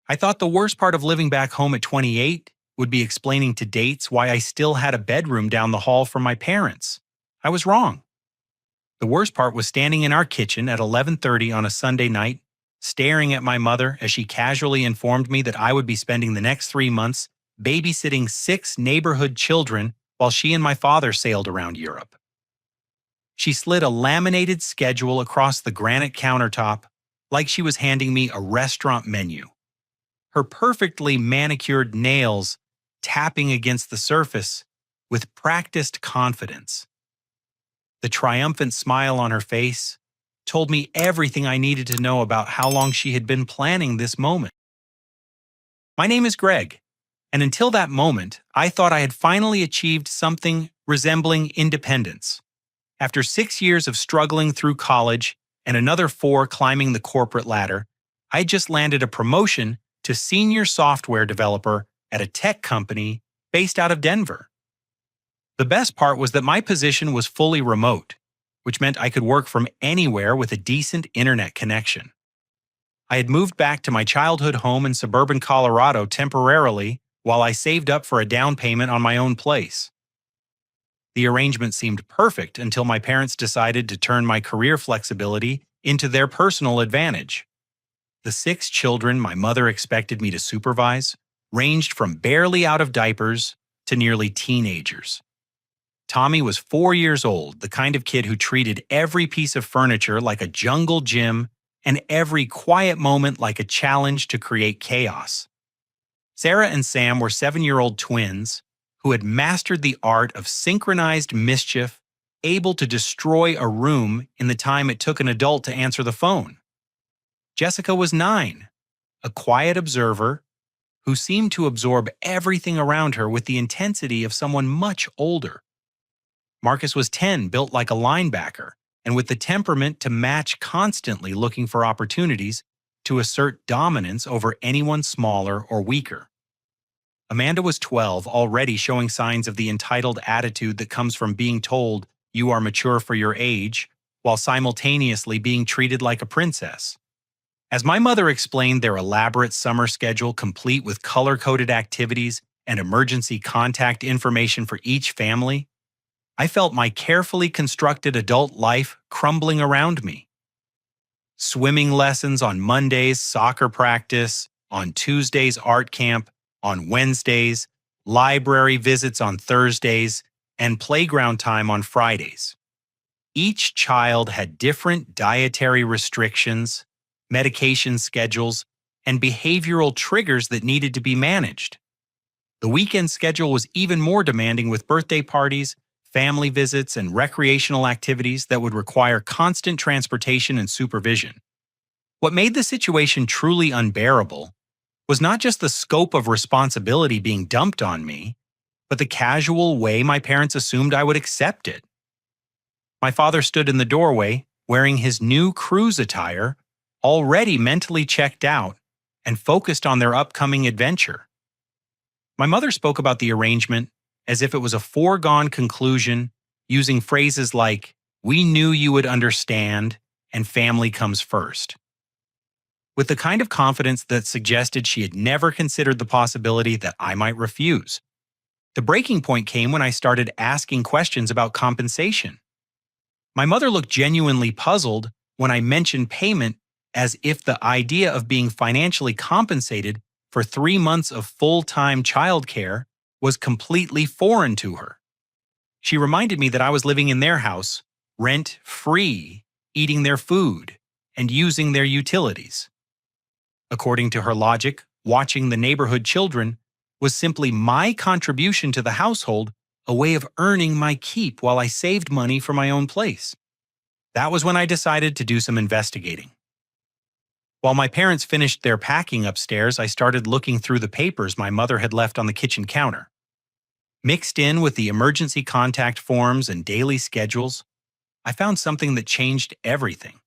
I thought the worst part of living back home at 28 would be explaining to dates why I still had a bedroom down the hall from my parents. I was wrong. The worst part was standing in our kitchen at 11:30 on a Sunday night, staring at my mother as she casually informed me that I would be spending the next 3 months babysitting 6 neighborhood children while she and my father sailed around Europe. She slid a laminated schedule across the granite countertop like she was handing me a restaurant menu. Her perfectly manicured nails tapping against the surface with practiced confidence. The triumphant smile on her face told me everything I needed to know about how long she had been planning this moment. My name is Greg, and until that moment, I thought I had finally achieved something resembling independence. After 6 years of struggling through college and another 4 climbing the corporate ladder, I just landed a promotion to senior software developer at a tech company based out of Denver. The best part was that my position was fully remote, which meant I could work from anywhere with a decent internet connection. I had moved back to my childhood home in suburban Colorado temporarily while I saved up for a down payment on my own place. The arrangement seemed perfect until my parents decided to turn my career flexibility into their personal advantage. The 6 children my mother expected me to supervise ranged from barely out of diapers to nearly teenagers. Tommy was 4 years old, the kind of kid who treated every piece of furniture like a jungle gym and every quiet moment like a challenge to create chaos. Sarah and Sam were 7-year-old twins who had mastered the art of synchronized mischief, able to destroy a room in the time it took an adult to answer the phone. Jessica was 9, a quiet observer who seemed to absorb everything around her with the intensity of someone much older. Marcus was 10, built like a linebacker, and with the temperament to match, constantly looking for opportunities to assert dominance over anyone smaller or weaker. Amanda was 12, already showing signs of the entitled attitude that comes from being told you are mature for your age, while simultaneously being treated like a princess. As my mother explained their elaborate summer schedule complete with color-coded activities and emergency contact information for each family, I felt my carefully constructed adult life crumbling around me. Swimming lessons on Mondays, soccer practice, on Tuesdays, art camp, on Wednesdays, library visits on Thursdays, and playground time on Fridays. Each child had different dietary restrictions, medication schedules, and behavioral triggers that needed to be managed. The weekend schedule was even more demanding with birthday parties, family visits, and recreational activities that would require constant transportation and supervision. What made the situation truly unbearable was not just the scope of responsibility being dumped on me, but the casual way my parents assumed I would accept it. My father stood in the doorway, wearing his new cruise attire, already mentally checked out and focused on their upcoming adventure. My mother spoke about the arrangement as if it was a foregone conclusion, using phrases like, "We knew you would understand," and "family comes first." With the kind of confidence that suggested she had never considered the possibility that I might refuse. The breaking point came when I started asking questions about compensation. My mother looked genuinely puzzled when I mentioned payment, as if the idea of being financially compensated for 3 months of full-time childcare was completely foreign to her. She reminded me that I was living in their house, rent-free, eating their food, and using their utilities. According to her logic, watching the neighborhood children was simply my contribution to the household, a way of earning my keep while I saved money for my own place. That was when I decided to do some investigating. While my parents finished their packing upstairs, I started looking through the papers my mother had left on the kitchen counter. Mixed in with the emergency contact forms and daily schedules, I found something that changed everything.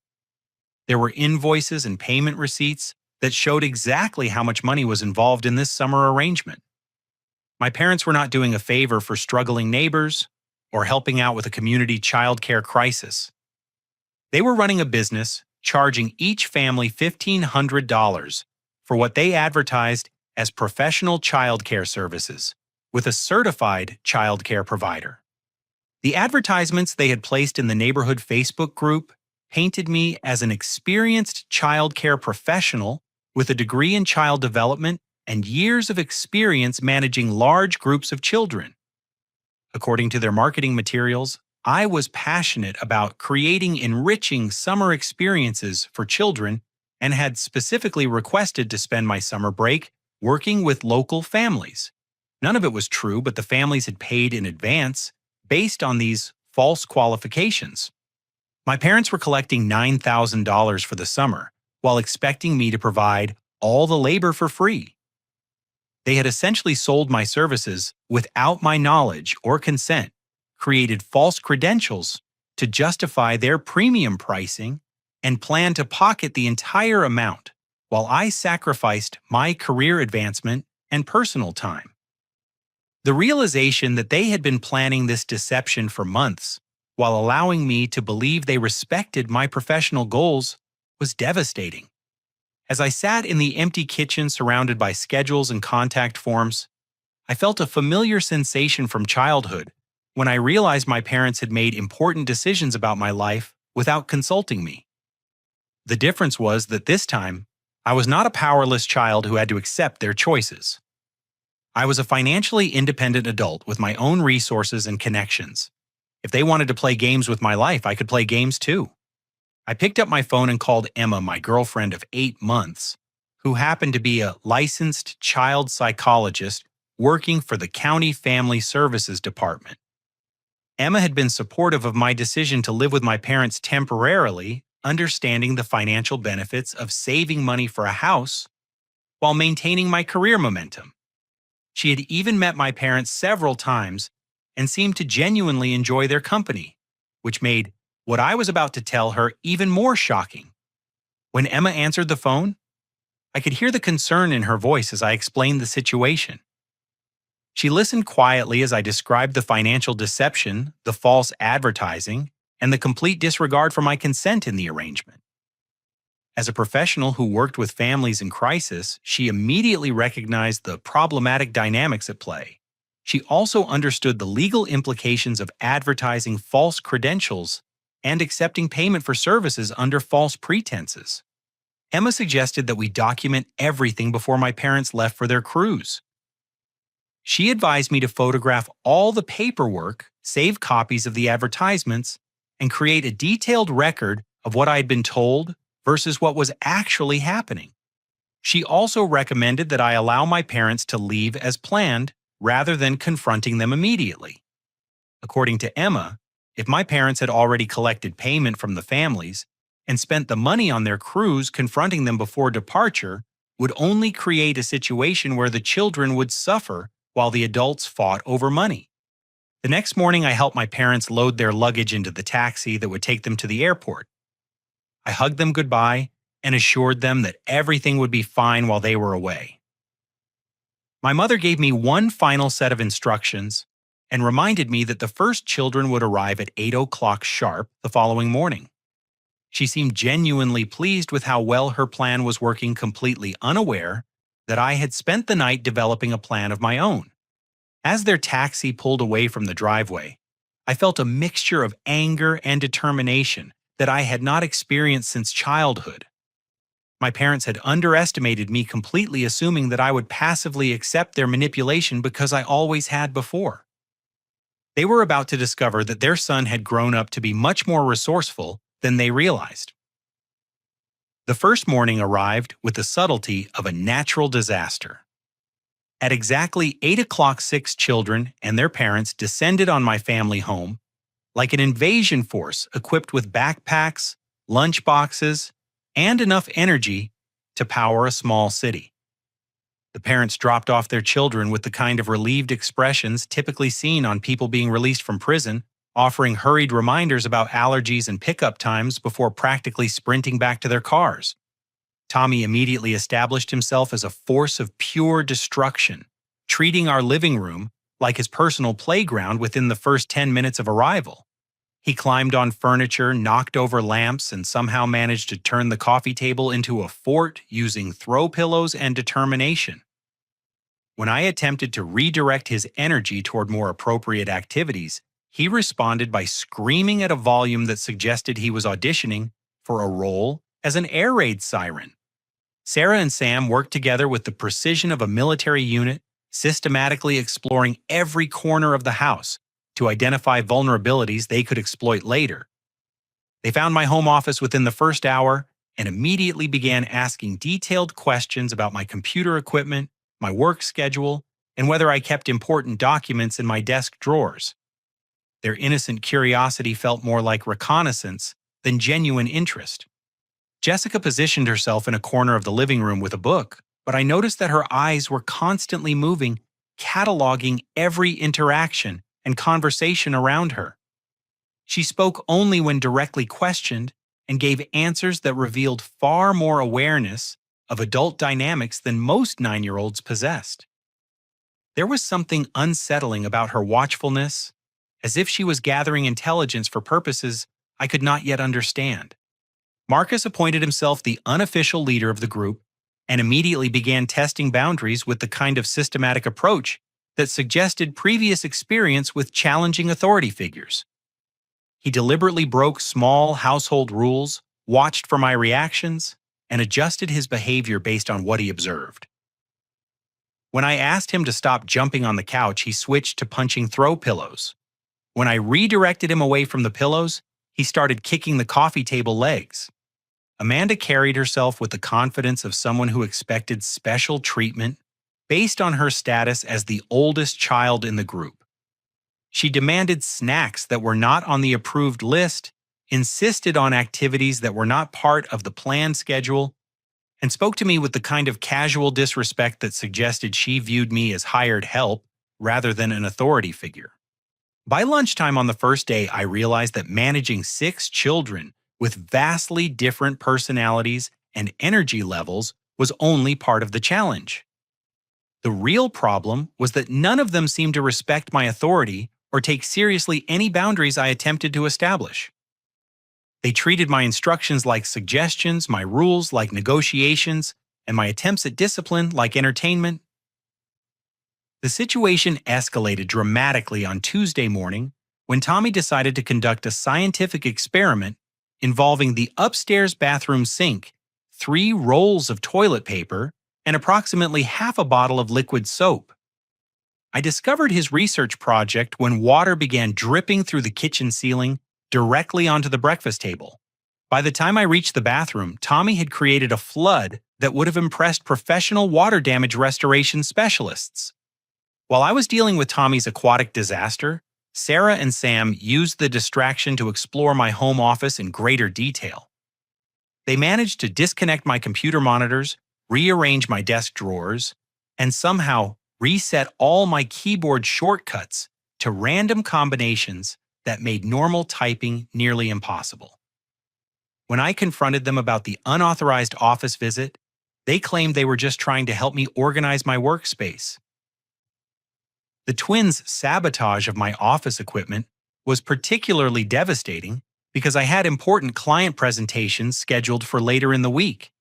There were invoices and payment receipts that showed exactly how much money was involved in this summer arrangement. My parents were not doing a favor for struggling neighbors or helping out with a community childcare crisis. They were running a business, charging each family $1,500 for what they advertised as professional childcare services with a certified childcare provider. The advertisements they had placed in the neighborhood Facebook group painted me as an experienced childcare professional with a degree in child development and years of experience managing large groups of children. According to their marketing materials, I was passionate about creating enriching summer experiences for children and had specifically requested to spend my summer break working with local families. None of it was true, but the families had paid in advance based on these false qualifications. My parents were collecting $9,000 for the summer while expecting me to provide all the labor for free. They had essentially sold my services without my knowledge or consent, created false credentials to justify their premium pricing, and planned to pocket the entire amount while I sacrificed my career advancement and personal time. The realization that they had been planning this deception for months while allowing me to believe they respected my professional goals was devastating. As I sat in the empty kitchen surrounded by schedules and contact forms, I felt a familiar sensation from childhood when I realized my parents had made important decisions about my life without consulting me. The difference was that this time, I was not a powerless child who had to accept their choices. I was a financially independent adult with my own resources and connections. If they wanted to play games with my life, I could play games too. I picked up my phone and called Emma, my girlfriend of 8 months, who happened to be a licensed child psychologist working for the County Family Services Department. Emma had been supportive of my decision to live with my parents temporarily, understanding the financial benefits of saving money for a house while maintaining my career momentum. She had even met my parents several times and seemed to genuinely enjoy their company, which made what I was about to tell her even more shocking. When Emma answered the phone, I could hear the concern in her voice as I explained the situation. She listened quietly as I described the financial deception, the false advertising, and the complete disregard for my consent in the arrangement. As a professional who worked with families in crisis, she immediately recognized the problematic dynamics at play. She also understood the legal implications of advertising false credentials and accepting payment for services under false pretenses. Emma suggested that we document everything before my parents left for their cruise. She advised me to photograph all the paperwork, save copies of the advertisements, and create a detailed record of what I had been told versus what was actually happening. She also recommended that I allow my parents to leave as planned rather than confronting them immediately. According to Emma, if my parents had already collected payment from the families and spent the money on their cruise, confronting them before departure would only create a situation where the children would suffer while the adults fought over money. The next morning, I helped my parents load their luggage into the taxi that would take them to the airport. I hugged them goodbye and assured them that everything would be fine while they were away. My mother gave me one final set of instructions and reminded me that the first children would arrive at 8 o'clock sharp the following morning. She seemed genuinely pleased with how well her plan was working, completely unaware that I had spent the night developing a plan of my own. As their taxi pulled away from the driveway, I felt a mixture of anger and determination that I had not experienced since childhood. My parents had underestimated me, completely assuming that I would passively accept their manipulation because I always had before. They were about to discover that their son had grown up to be much more resourceful than they realized. The first morning arrived with the subtlety of a natural disaster. At exactly 8 o'clock, 6 children and their parents descended on my family home like an invasion force equipped with backpacks, lunch boxes, and enough energy to power a small city. The parents dropped off their children with the kind of relieved expressions typically seen on people being released from prison, offering hurried reminders about allergies and pickup times before practically sprinting back to their cars. Tommy immediately established himself as a force of pure destruction, treating our living room like his personal playground within the first 10 minutes of arrival. He climbed on furniture, knocked over lamps, and somehow managed to turn the coffee table into a fort using throw pillows and determination. When I attempted to redirect his energy toward more appropriate activities, he responded by screaming at a volume that suggested he was auditioning for a role as an air raid siren. Sarah and Sam worked together with the precision of a military unit, systematically exploring every corner of the house to identify vulnerabilities they could exploit later. They found my home office within the first hour and immediately began asking detailed questions about my computer equipment, my work schedule, and whether I kept important documents in my desk drawers. Their innocent curiosity felt more like reconnaissance than genuine interest. Jessica positioned herself in a corner of the living room with a book, but I noticed that her eyes were constantly moving, cataloging every interaction and conversation around her. She spoke only when directly questioned and gave answers that revealed far more awareness of adult dynamics than most 9-year-olds possessed. There was something unsettling about her watchfulness, as if she was gathering intelligence for purposes I could not yet understand. Marcus appointed himself the unofficial leader of the group and immediately began testing boundaries with the kind of systematic approach that suggested previous experience with challenging authority figures. He deliberately broke small household rules, watched for my reactions, and adjusted his behavior based on what he observed. When I asked him to stop jumping on the couch, he switched to punching throw pillows. When I redirected him away from the pillows, he started kicking the coffee table legs. Amanda carried herself with the confidence of someone who expected special treatment based on her status as the oldest child in the group. She demanded snacks that were not on the approved list, insisted on activities that were not part of the planned schedule, and spoke to me with the kind of casual disrespect that suggested she viewed me as hired help rather than an authority figure. By lunchtime on the first day, I realized that managing 6 children with vastly different personalities and energy levels was only part of the challenge. The real problem was that none of them seemed to respect my authority or take seriously any boundaries I attempted to establish. They treated my instructions like suggestions, my rules like negotiations, and my attempts at discipline like entertainment. The situation escalated dramatically on Tuesday morning when Tommy decided to conduct a scientific experiment involving the upstairs bathroom sink, 3 rolls of toilet paper, and approximately half a bottle of liquid soap. I discovered his research project when water began dripping through the kitchen ceiling directly onto the breakfast table. By the time I reached the bathroom, Tommy had created a flood that would have impressed professional water damage restoration specialists. While I was dealing with Tommy's aquatic disaster, Sarah and Sam used the distraction to explore my home office in greater detail. They managed to disconnect my computer monitors, rearrange my desk drawers, and somehow reset all my keyboard shortcuts to random combinations that made normal typing nearly impossible. When I confronted them about the unauthorized office visit, they claimed they were just trying to help me organize my workspace. The twins' sabotage of my office equipment was particularly devastating because I had important client presentations scheduled for later in the week.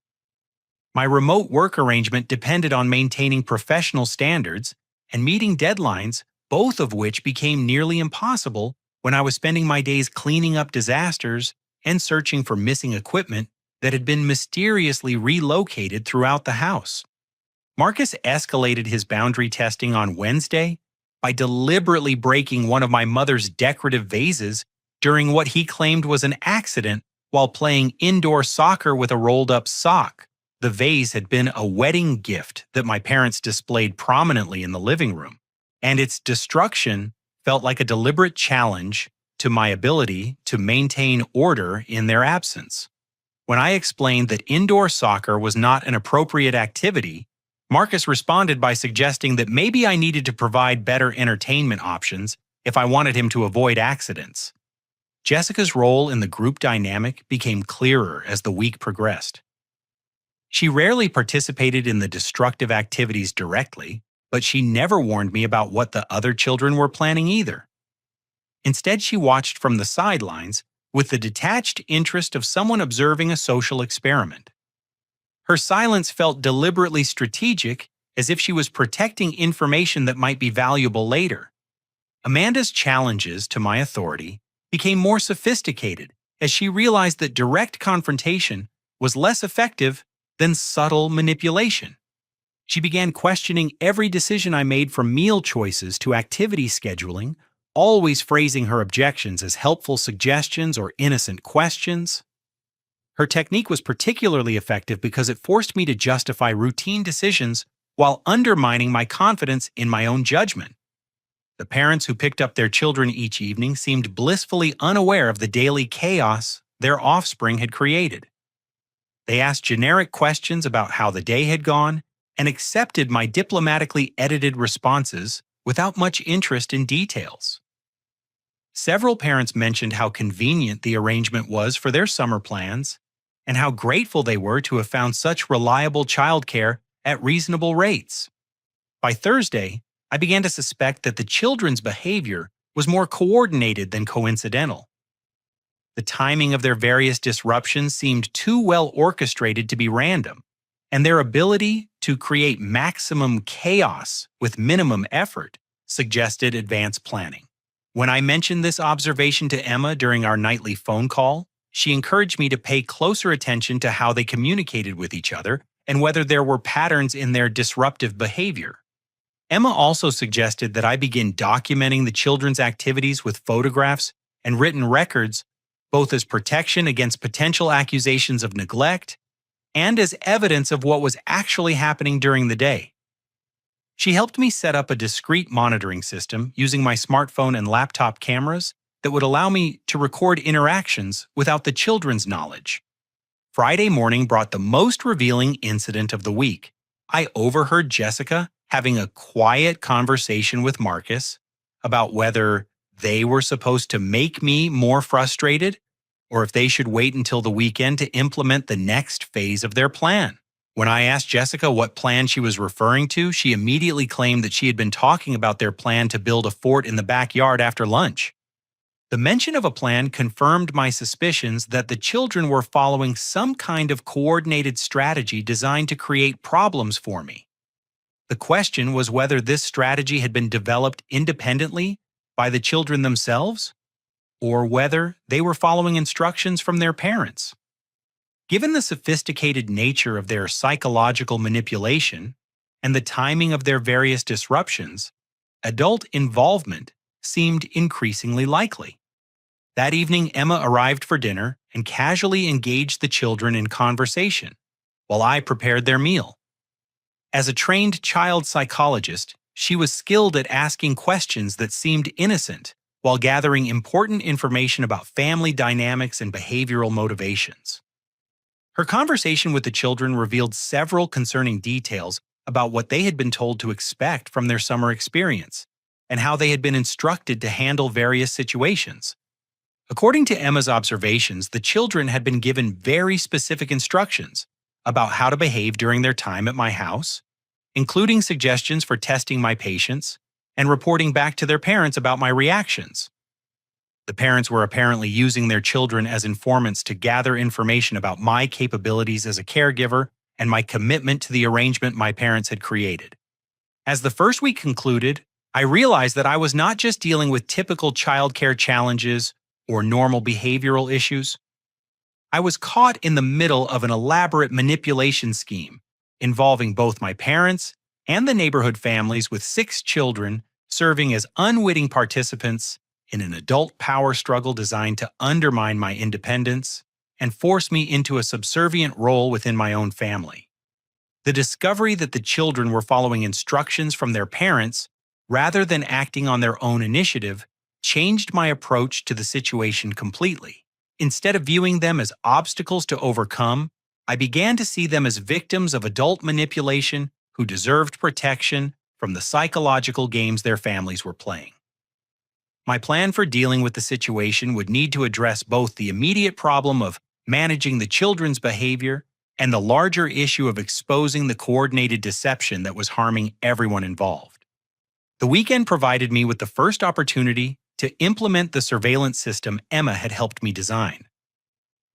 My remote work arrangement depended on maintaining professional standards and meeting deadlines, both of which became nearly impossible when I was spending my days cleaning up disasters and searching for missing equipment that had been mysteriously relocated throughout the house. Marcus escalated his boundary testing on Wednesday by deliberately breaking one of my mother's decorative vases during what he claimed was an accident while playing indoor soccer with a rolled-up sock. The vase had been a wedding gift that my parents displayed prominently in the living room, and its destruction felt like a deliberate challenge to my ability to maintain order in their absence. When I explained that indoor soccer was not an appropriate activity, Marcus responded by suggesting that maybe I needed to provide better entertainment options if I wanted him to avoid accidents. Jessica's role in the group dynamic became clearer as the week progressed. She rarely participated in the destructive activities directly, but she never warned me about what the other children were planning either. Instead, she watched from the sidelines with the detached interest of someone observing a social experiment. Her silence felt deliberately strategic, as if she was protecting information that might be valuable later. Amanda's challenges to my authority became more sophisticated as she realized that direct confrontation was less effective than subtle manipulation. She began questioning every decision I made, from meal choices to activity scheduling, always phrasing her objections as helpful suggestions or innocent questions. Her technique was particularly effective because it forced me to justify routine decisions while undermining my confidence in my own judgment. The parents who picked up their children each evening seemed blissfully unaware of the daily chaos their offspring had created. They asked generic questions about how the day had gone and accepted my diplomatically edited responses without much interest in details. Several parents mentioned how convenient the arrangement was for their summer plans and how grateful they were to have found such reliable childcare at reasonable rates. By Thursday, I began to suspect that the children's behavior was more coordinated than coincidental. The timing of their various disruptions seemed too well orchestrated to be random, and their ability to create maximum chaos with minimum effort suggested advanced planning. When I mentioned this observation to Emma during our nightly phone call, she encouraged me to pay closer attention to how they communicated with each other and whether there were patterns in their disruptive behavior. Emma also suggested that I begin documenting the children's activities with photographs and written records, both as protection against potential accusations of neglect and as evidence of what was actually happening during the day. She helped me set up a discrete monitoring system using my smartphone and laptop cameras that would allow me to record interactions without the children's knowledge. Friday morning brought the most revealing incident of the week. I overheard Jessica having a quiet conversation with Marcus about whether they were supposed to make me more frustrated or if they should wait until the weekend to implement the next phase of their plan. When I asked Jessica what plan she was referring to, she immediately claimed that she had been talking about their plan to build a fort in the backyard after lunch. The mention of a plan confirmed my suspicions that the children were following some kind of coordinated strategy designed to create problems for me. The question was whether this strategy had been developed independently by the children themselves, or whether they were following instructions from their parents. Given the sophisticated nature of their psychological manipulation and the timing of their various disruptions, adult involvement seemed increasingly likely. That evening, Emma arrived for dinner and casually engaged the children in conversation while I prepared their meal. As a trained child psychologist, she was skilled at asking questions that seemed innocent while gathering important information about family dynamics and behavioral motivations. Her conversation with the children revealed several concerning details about what they had been told to expect from their summer experience and how they had been instructed to handle various situations. According to Emma's observations, the children had been given very specific instructions about how to behave during their time at my house, including suggestions for testing my patience and reporting back to their parents about my reactions. The parents were apparently using their children as informants to gather information about my capabilities as a caregiver and my commitment to the arrangement my parents had created. As the first week concluded, I realized that I was not just dealing with typical childcare challenges or normal behavioral issues. I was caught in the middle of an elaborate manipulation scheme involving both my parents and the neighborhood families, with 6 children serving as unwitting participants in an adult power struggle designed to undermine my independence and force me into a subservient role within my own family. The discovery that the children were following instructions from their parents rather than acting on their own initiative changed my approach to the situation completely. Instead of viewing them as obstacles to overcome, I began to see them as victims of adult manipulation who deserved protection from the psychological games their families were playing. My plan for dealing with the situation would need to address both the immediate problem of managing the children's behavior and the larger issue of exposing the coordinated deception that was harming everyone involved. The weekend provided me with the first opportunity to implement the surveillance system Emma had helped me design.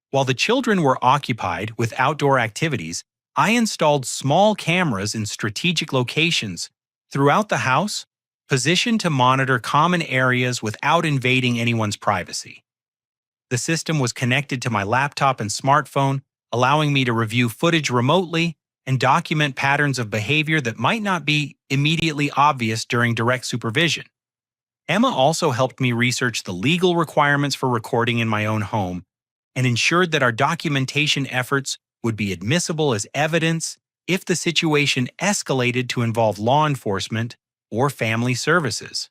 While the children were occupied with outdoor activities, I installed small cameras in strategic locations throughout the house, positioned to monitor common areas without invading anyone's privacy. The system was connected to my laptop and smartphone, allowing me to review footage remotely and document patterns of behavior that might not be immediately obvious during direct supervision. Emma also helped me research the legal requirements for recording in my own home and ensured that our documentation efforts would be admissible as evidence if the situation escalated to involve law enforcement or family services.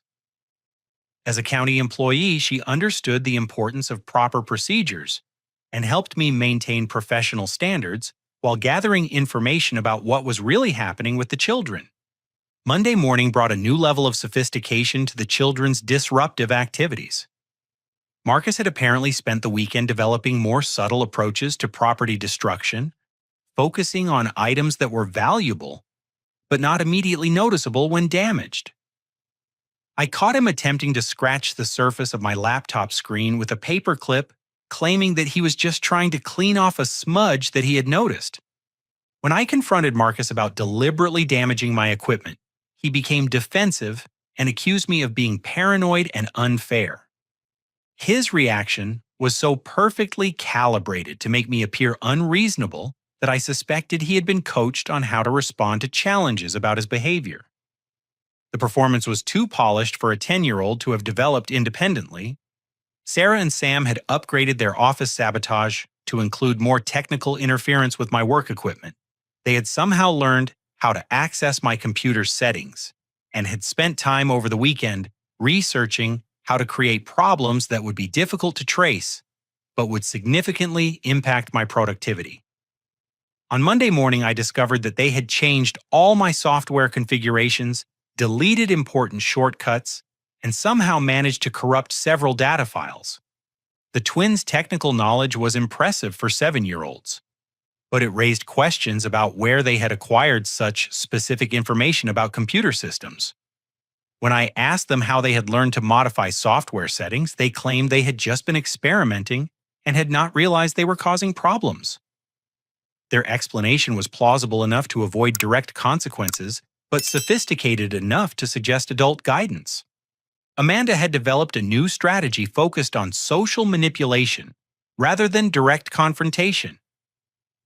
As a county employee, she understood the importance of proper procedures and helped me maintain professional standards while gathering information about what was really happening with the children. Monday morning brought a new level of sophistication to the children's disruptive activities. Marcus had apparently spent the weekend developing more subtle approaches to property destruction, focusing on items that were valuable, but not immediately noticeable when damaged. I caught him attempting to scratch the surface of my laptop screen with a paper clip, claiming that he was just trying to clean off a smudge that he had noticed. When I confronted Marcus about deliberately damaging my equipment, he became defensive and accused me of being paranoid and unfair. His reaction was so perfectly calibrated to make me appear unreasonable that I suspected he had been coached on how to respond to challenges about his behavior. The performance was too polished for a 10-year-old to have developed independently. Sarah and Sam had upgraded their office sabotage to include more technical interference with my work equipment. They had somehow learned how to access my computer settings and had spent time over the weekend researching how to create problems that would be difficult to trace but would significantly impact my productivity. On Monday morning, I discovered that they had changed all my software configurations, deleted important shortcuts, and somehow managed to corrupt several data files. The twins' technical knowledge was impressive for 7-year-olds, but it raised questions about where they had acquired such specific information about computer systems. When I asked them how they had learned to modify software settings, they claimed they had just been experimenting and had not realized they were causing problems. Their explanation was plausible enough to avoid direct consequences, but sophisticated enough to suggest adult guidance. Amanda had developed a new strategy focused on social manipulation rather than direct confrontation.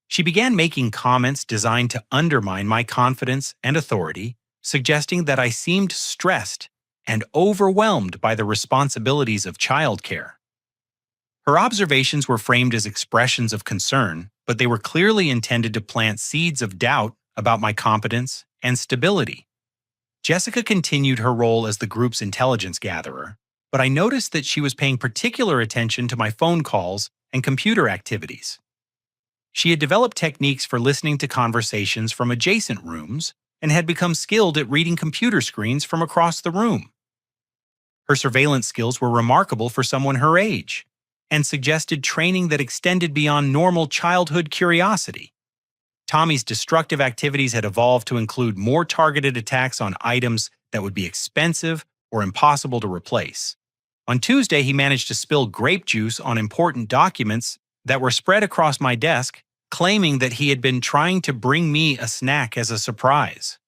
She began making comments designed to undermine my confidence and authority, suggesting that I seemed stressed and overwhelmed by the responsibilities of childcare. Her observations were framed as expressions of concern, but they were clearly intended to plant seeds of doubt about my competence and stability. Jessica continued her role as the group's intelligence gatherer, but I noticed that she was paying particular attention to my phone calls and computer activities. She had developed techniques for listening to conversations from adjacent rooms and had become skilled at reading computer screens from across the room. Her surveillance skills were remarkable for someone her age and suggested training that extended beyond normal childhood curiosity. Tommy's destructive activities had evolved to include more targeted attacks on items that would be expensive or impossible to replace. On Tuesday, he managed to spill grape juice on important documents that were spread across my desk, claiming that he had been trying to bring me a snack as a surprise.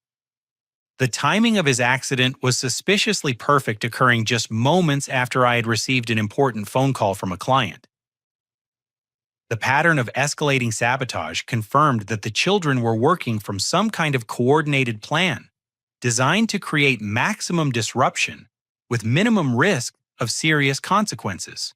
The timing of his accident was suspiciously perfect, occurring just moments after I had received an important phone call from a client. The pattern of escalating sabotage confirmed that the children were working from some kind of coordinated plan, designed to create maximum disruption with minimum risk of serious consequences.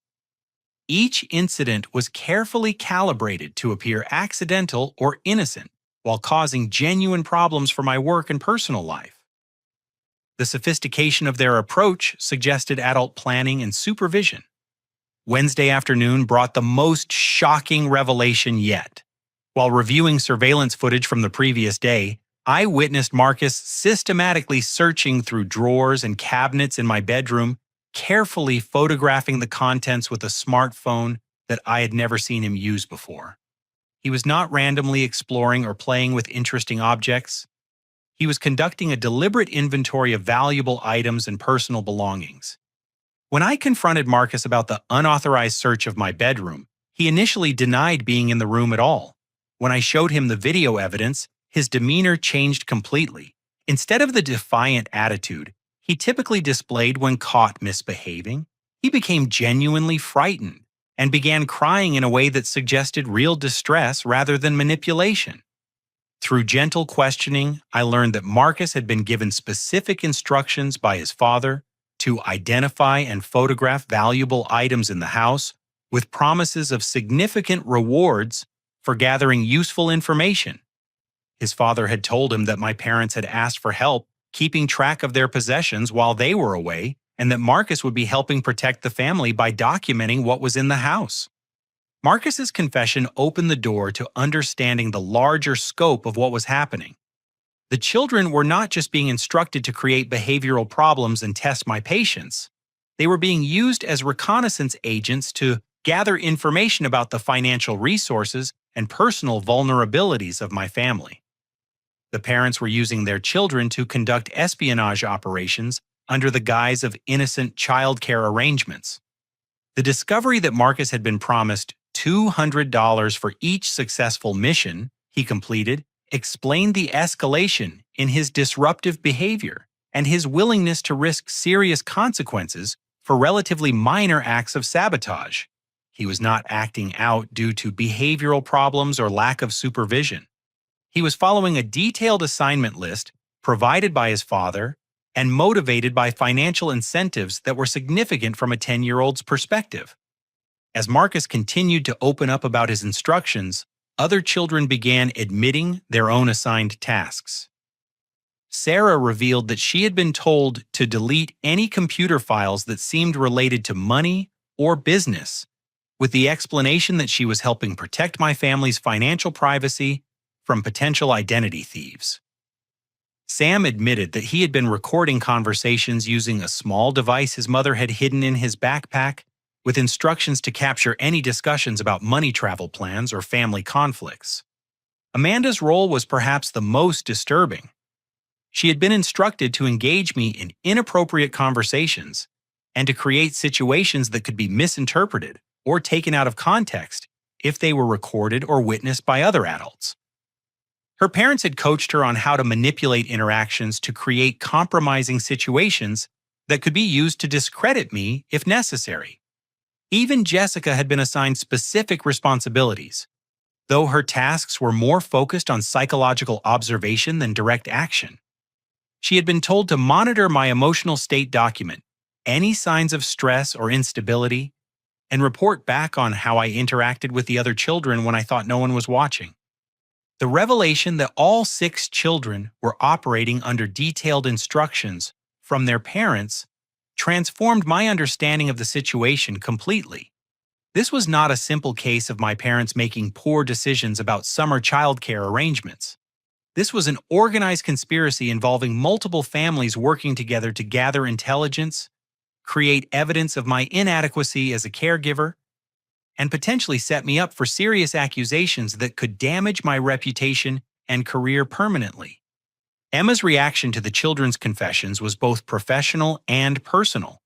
Each incident was carefully calibrated to appear accidental or innocent, while causing genuine problems for my work and personal life. The sophistication of their approach suggested adult planning and supervision. Wednesday afternoon brought the most shocking revelation yet. While reviewing surveillance footage from the previous day, I witnessed Marcus systematically searching through drawers and cabinets in my bedroom, carefully photographing the contents with a smartphone that I had never seen him use before. He was not randomly exploring or playing with interesting objects. He was conducting a deliberate inventory of valuable items and personal belongings. When I confronted Marcus about the unauthorized search of my bedroom, he initially denied being in the room at all. When I showed him the video evidence, his demeanor changed completely. Instead of the defiant attitude he typically displayed when caught misbehaving, he became genuinely frightened and began crying in a way that suggested real distress rather than manipulation. Through gentle questioning, I learned that Marcus had been given specific instructions by his father to identify and photograph valuable items in the house, with promises of significant rewards for gathering useful information. His father had told him that my parents had asked for help keeping track of their possessions while they were away, and that Marcus would be helping protect the family by documenting what was in the house. Marcus's confession opened the door to understanding the larger scope of what was happening. The children were not just being instructed to create behavioral problems and test my patience. They were being used as reconnaissance agents to gather information about the financial resources and personal vulnerabilities of my family. The parents were using their children to conduct espionage operations under the guise of innocent childcare arrangements. The discovery that Marcus had been promised $200 for each successful mission he completed explained the escalation in his disruptive behavior and his willingness to risk serious consequences for relatively minor acts of sabotage. He was not acting out due to behavioral problems or lack of supervision. He was following a detailed assignment list provided by his father and motivated by financial incentives that were significant from a 10-year-old's perspective. As Marcus continued to open up about his instructions, other children began admitting their own assigned tasks. Sarah revealed that she had been told to delete any computer files that seemed related to money or business, with the explanation that she was helping protect my family's financial privacy from potential identity thieves. Sam admitted that he had been recording conversations using a small device his mother had hidden in his backpack, with instructions to capture any discussions about money travel plans or family conflicts. Amanda's role was perhaps the most disturbing. She had been instructed to engage me in inappropriate conversations and to create situations that could be misinterpreted or taken out of context if they were recorded or witnessed by other adults. Her parents had coached her on how to manipulate interactions to create compromising situations that could be used to discredit me if necessary. Even Jessica had been assigned specific responsibilities, though her tasks were more focused on psychological observation than direct action. She had been told to monitor my emotional state, document any signs of stress or instability, and report back on how I interacted with the other children when I thought no one was watching. The revelation that all 6 children were operating under detailed instructions from their parents transformed my understanding of the situation completely. This was not a simple case of my parents making poor decisions about summer childcare arrangements. This was an organized conspiracy involving multiple families working together to gather intelligence, create evidence of my inadequacy as a caregiver, and potentially set me up for serious accusations that could damage my reputation and career permanently. Emma's reaction to the children's confessions was both professional and personal.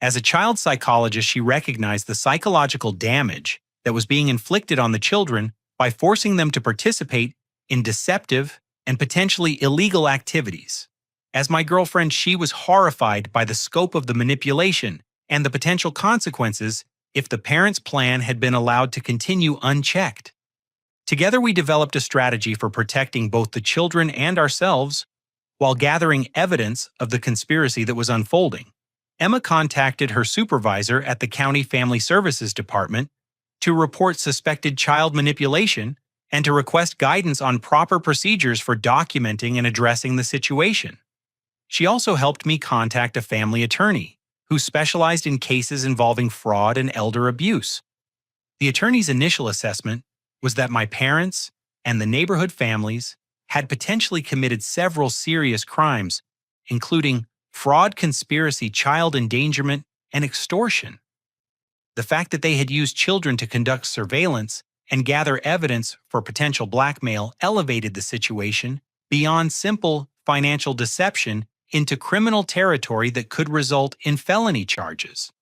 As a child psychologist, she recognized the psychological damage that was being inflicted on the children by forcing them to participate in deceptive and potentially illegal activities. As my girlfriend, she was horrified by the scope of the manipulation and the potential consequences if the parents' plan had been allowed to continue unchecked. Together, we developed a strategy for protecting both the children and ourselves while gathering evidence of the conspiracy that was unfolding. Emma contacted her supervisor at the County Family Services Department to report suspected child manipulation and to request guidance on proper procedures for documenting and addressing the situation. She also helped me contact a family attorney who specialized in cases involving fraud and elder abuse. The attorney's initial assessment was that my parents and the neighborhood families had potentially committed several serious crimes, including fraud, conspiracy, child endangerment, and extortion. The fact that they had used children to conduct surveillance and gather evidence for potential blackmail elevated the situation beyond simple financial deception into criminal territory that could result in felony charges.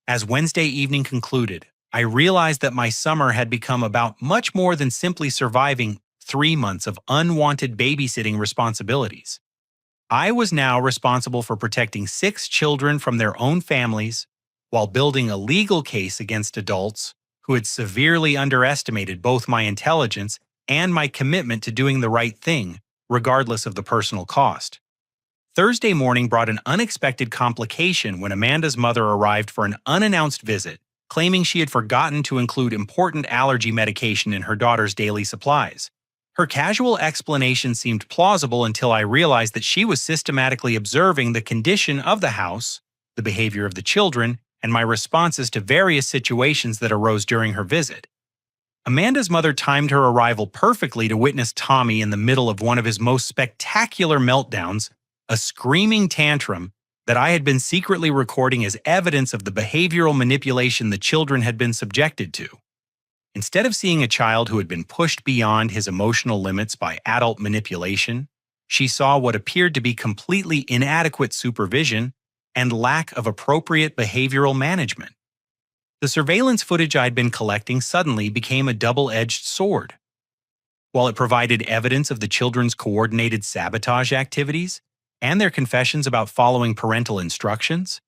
As Wednesday evening concluded, I realized that my summer had become about much more than simply surviving 3 months of unwanted babysitting responsibilities. I was now responsible for protecting 6 children from their own families while building a legal case against adults who had severely underestimated both my intelligence and my commitment to doing the right thing, regardless of the personal cost. Thursday morning brought an unexpected complication when Amanda's mother arrived for an unannounced visit, claiming she had forgotten to include important allergy medication in her daughter's daily supplies. Her casual explanation seemed plausible until I realized that she was systematically observing the condition of the house, the behavior of the children, and my responses to various situations that arose during her visit. Amanda's mother timed her arrival perfectly to witness Tommy in the middle of one of his most spectacular meltdowns, a screaming tantrum that I had been secretly recording as evidence of the behavioral manipulation the children had been subjected to. Instead of seeing a child who had been pushed beyond his emotional limits by adult manipulation, she saw what appeared to be completely inadequate supervision and lack of appropriate behavioral management. The surveillance footage I'd been collecting suddenly became a double-edged sword. While it provided evidence of the children's coordinated sabotage activities and their confessions about following parental instructions,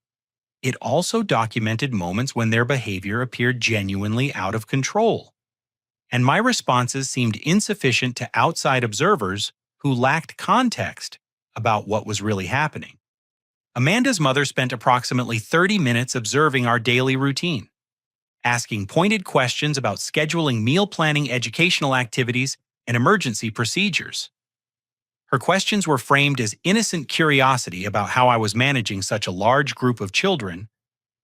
it also documented moments when their behavior appeared genuinely out of control. And my responses seemed insufficient to outside observers who lacked context about what was really happening. Amanda's mother spent approximately 30 minutes observing our daily routine, asking pointed questions about scheduling meal planning, educational activities, and emergency procedures. Her questions were framed as innocent curiosity about how I was managing such a large group of children,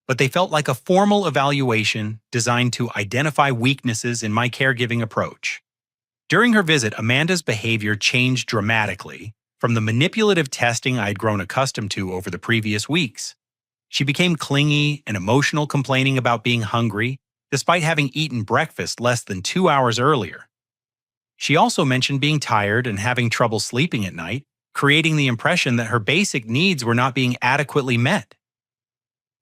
but they felt like a formal evaluation designed to identify weaknesses in my caregiving approach. During her visit, Amanda's behavior changed dramatically from the manipulative testing I had grown accustomed to over the previous weeks. She became clingy and emotional, complaining about being hungry, despite having eaten breakfast less than 2 hours earlier. She also mentioned being tired and having trouble sleeping at night, creating the impression that her basic needs were not being adequately met.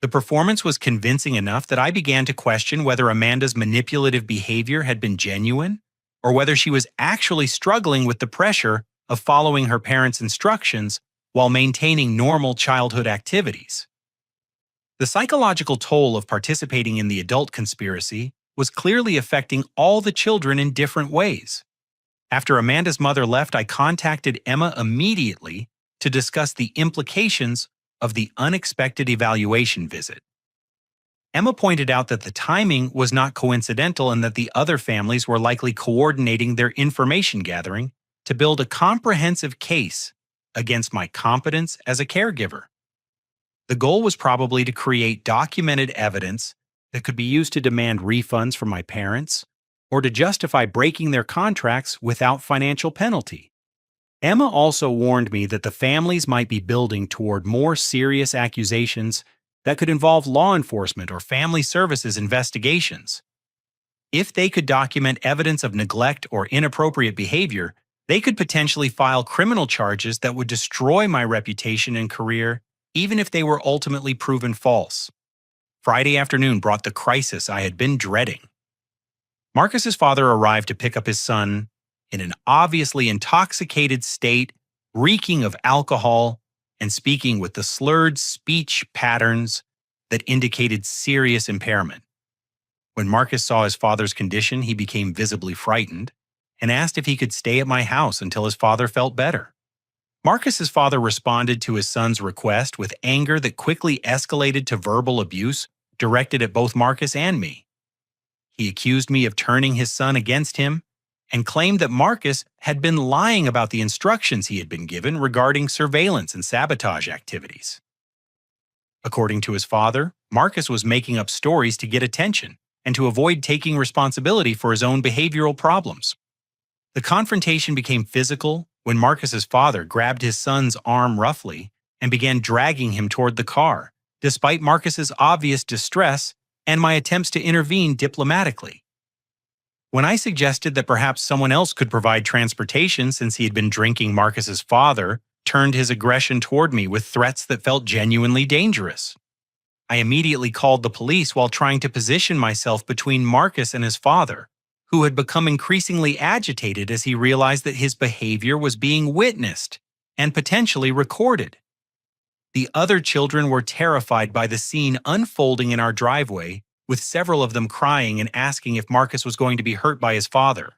The performance was convincing enough that I began to question whether Amanda's manipulative behavior had been genuine, or whether she was actually struggling with the pressure of following her parents' instructions while maintaining normal childhood activities. The psychological toll of participating in the adult conspiracy was clearly affecting all the children in different ways. After Amanda's mother left, I contacted Emma immediately to discuss the implications of the unexpected evaluation visit. Emma pointed out that the timing was not coincidental and that the other families were likely coordinating their information gathering to build a comprehensive case against my competence as a caregiver. The goal was probably to create documented evidence that could be used to demand refunds from my parents or to justify breaking their contracts without financial penalty. Emma also warned me that the families might be building toward more serious accusations that could involve law enforcement or family services investigations. If they could document evidence of neglect or inappropriate behavior, they could potentially file criminal charges that would destroy my reputation and career, even if they were ultimately proven false. Friday afternoon brought the crisis I had been dreading. Marcus's father arrived to pick up his son in an obviously intoxicated state, reeking of alcohol, and speaking with the slurred speech patterns that indicated serious impairment. When Marcus saw his father's condition, he became visibly frightened and asked if he could stay at my house until his father felt better. Marcus's father responded to his son's request with anger that quickly escalated to verbal abuse directed at both Marcus and me. He accused me of turning his son against him and claimed that Marcus had been lying about the instructions he had been given regarding surveillance and sabotage activities. According to his father, Marcus was making up stories to get attention and to avoid taking responsibility for his own behavioral problems. The confrontation became physical when Marcus's father grabbed his son's arm roughly and began dragging him toward the car, despite Marcus's obvious distress and my attempts to intervene diplomatically. When I suggested that perhaps someone else could provide transportation since he had been drinking, Marcus's father turned his aggression toward me with threats that felt genuinely dangerous. I immediately called the police while trying to position myself between Marcus and his father, who had become increasingly agitated as he realized that his behavior was being witnessed and potentially recorded. The other children were terrified by the scene unfolding in our driveway, with several of them crying and asking if Marcus was going to be hurt by his father.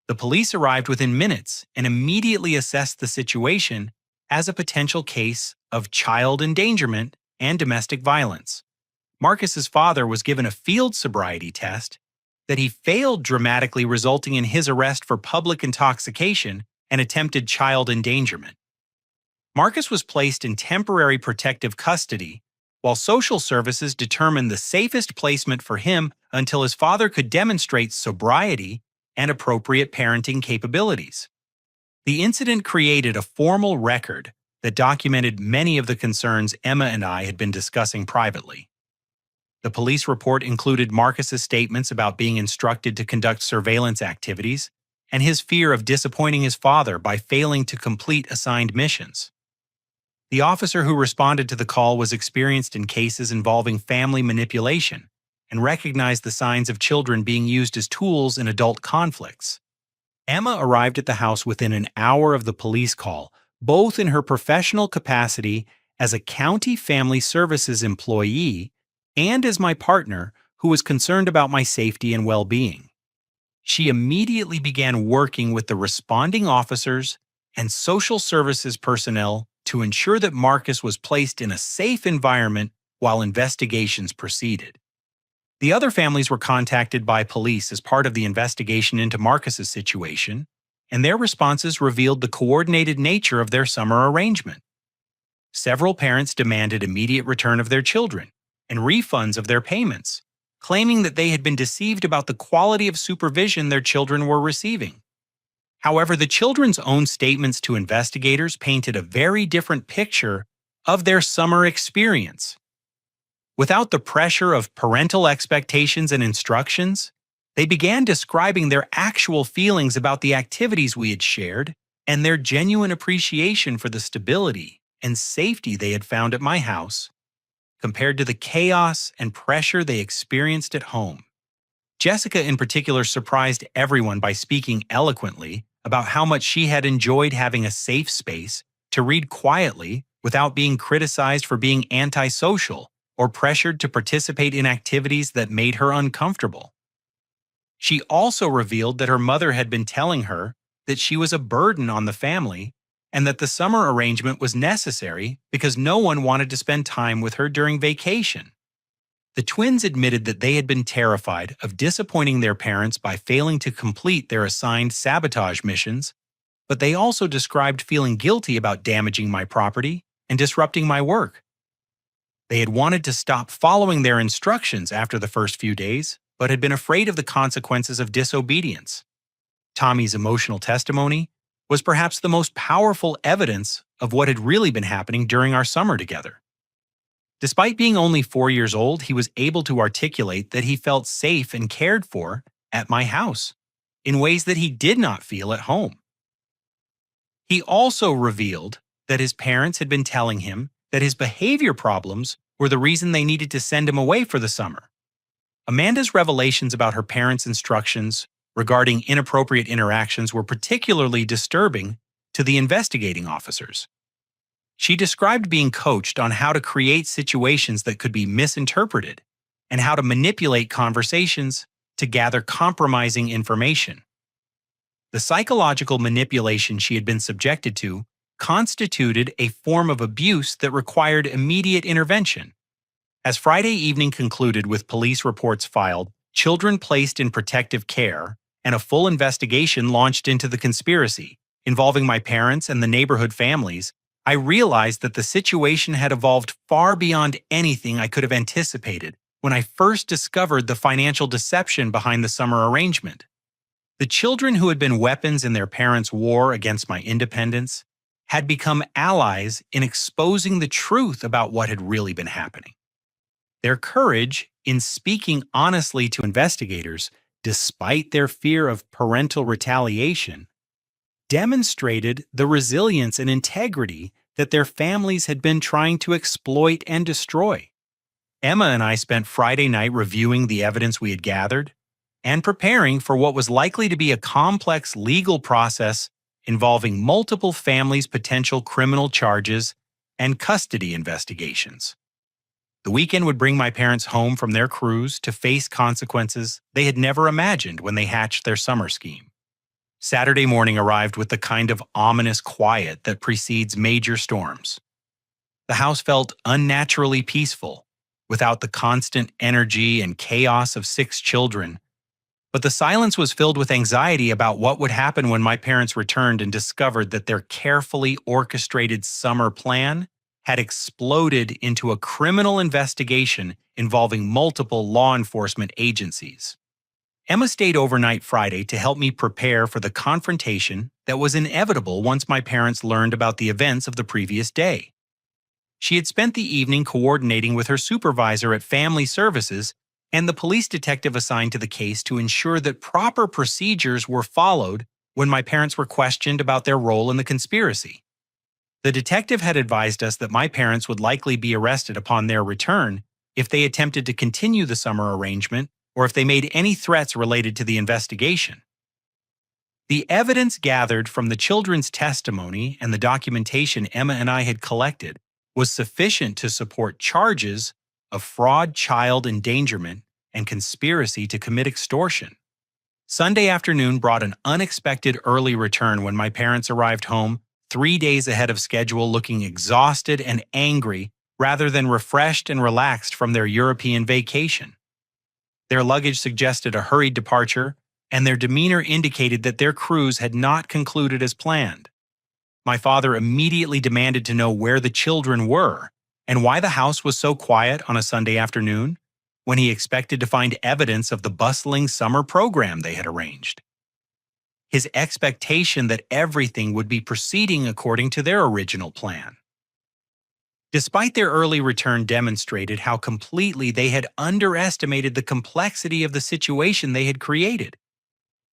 The police arrived within minutes and immediately assessed the situation as a potential case of child endangerment and domestic violence. Marcus's father was given a field sobriety test that he failed, dramatically resulting in his arrest for public intoxication and attempted child endangerment. Marcus was placed in temporary protective custody, while social services determined the safest placement for him until his father could demonstrate sobriety and appropriate parenting capabilities. The incident created a formal record that documented many of the concerns Emma and I had been discussing privately. The police report included Marcus's statements about being instructed to conduct surveillance activities and his fear of disappointing his father by failing to complete assigned missions. The officer who responded to the call was experienced in cases involving family manipulation and recognized the signs of children being used as tools in adult conflicts. Emma arrived at the house within an hour of the police call, both in her professional capacity as a county family services employee and as my partner, who was concerned about my safety and well-being. She immediately began working with the responding officers and social services personnel to ensure that Marcus was placed in a safe environment while investigations proceeded. The other families were contacted by police as part of the investigation into Marcus's situation, and their responses revealed the coordinated nature of their summer arrangement. Several parents demanded immediate return of their children and refunds of their payments, claiming that they had been deceived about the quality of supervision their children were receiving. However, the children's own statements to investigators painted a very different picture of their summer experience. Without the pressure of parental expectations and instructions, they began describing their actual feelings about the activities we had shared and their genuine appreciation for the stability and safety they had found at my house, compared to the chaos and pressure they experienced at home. Jessica in particular surprised everyone by speaking eloquently about how much she had enjoyed having a safe space to read quietly without being criticized for being antisocial or pressured to participate in activities that made her uncomfortable. She also revealed that her mother had been telling her that she was a burden on the family and that the summer arrangement was necessary because no one wanted to spend time with her during vacation. The twins admitted that they had been terrified of disappointing their parents by failing to complete their assigned sabotage missions, but they also described feeling guilty about damaging my property and disrupting my work. They had wanted to stop following their instructions after the first few days, but had been afraid of the consequences of disobedience. Tommy's emotional testimony was perhaps the most powerful evidence of what had really been happening during our summer together. Despite being only 4 years old, he was able to articulate that he felt safe and cared for at my house in ways that he did not feel at home. He also revealed that his parents had been telling him that his behavior problems were the reason they needed to send him away for the summer. Amanda's revelations about her parents' instructions regarding inappropriate interactions were particularly disturbing to the investigating officers. She described being coached on how to create situations that could be misinterpreted and how to manipulate conversations to gather compromising information. The psychological manipulation she had been subjected to constituted a form of abuse that required immediate intervention. As Friday evening concluded with police reports filed, children placed in protective care, and a full investigation launched into the conspiracy involving my parents and the neighborhood families, I realized that the situation had evolved far beyond anything I could have anticipated when I first discovered the financial deception behind the summer arrangement. The children who had been weapons in their parents' war against my independence had become allies in exposing the truth about what had really been happening. Their courage in speaking honestly to investigators, despite their fear of parental retaliation, demonstrated the resilience and integrity that their families had been trying to exploit and destroy. Emma and I spent Friday night reviewing the evidence we had gathered and preparing for what was likely to be a complex legal process involving multiple families' potential criminal charges and custody investigations. The weekend would bring my parents home from their cruise to face consequences they had never imagined when they hatched their summer scheme. Saturday morning arrived with the kind of ominous quiet that precedes major storms. The house felt unnaturally peaceful, without the constant energy and chaos of 6 children. But the silence was filled with anxiety about what would happen when my parents returned and discovered that their carefully orchestrated summer plan had exploded into a criminal investigation involving multiple law enforcement agencies. Emma stayed overnight Friday to help me prepare for the confrontation that was inevitable once my parents learned about the events of the previous day. She had spent the evening coordinating with her supervisor at Family Services and the police detective assigned to the case to ensure that proper procedures were followed when my parents were questioned about their role in the conspiracy. The detective had advised us that my parents would likely be arrested upon their return if they attempted to continue the summer arrangement or if they made any threats related to the investigation. The evidence gathered from the children's testimony and the documentation Emma and I had collected was sufficient to support charges of fraud, child endangerment, and conspiracy to commit extortion. Sunday afternoon brought an unexpected early return when my parents arrived home 3 days ahead of schedule, looking exhausted and angry rather than refreshed and relaxed from their European vacation. Their luggage suggested a hurried departure, and their demeanor indicated that their cruise had not concluded as planned. My father immediately demanded to know where the children were and why the house was so quiet on a Sunday afternoon when he expected to find evidence of the bustling summer program they had arranged. His expectation that everything would be proceeding according to their original plan. Despite their early return demonstrated how completely they had underestimated the complexity of the situation they had created.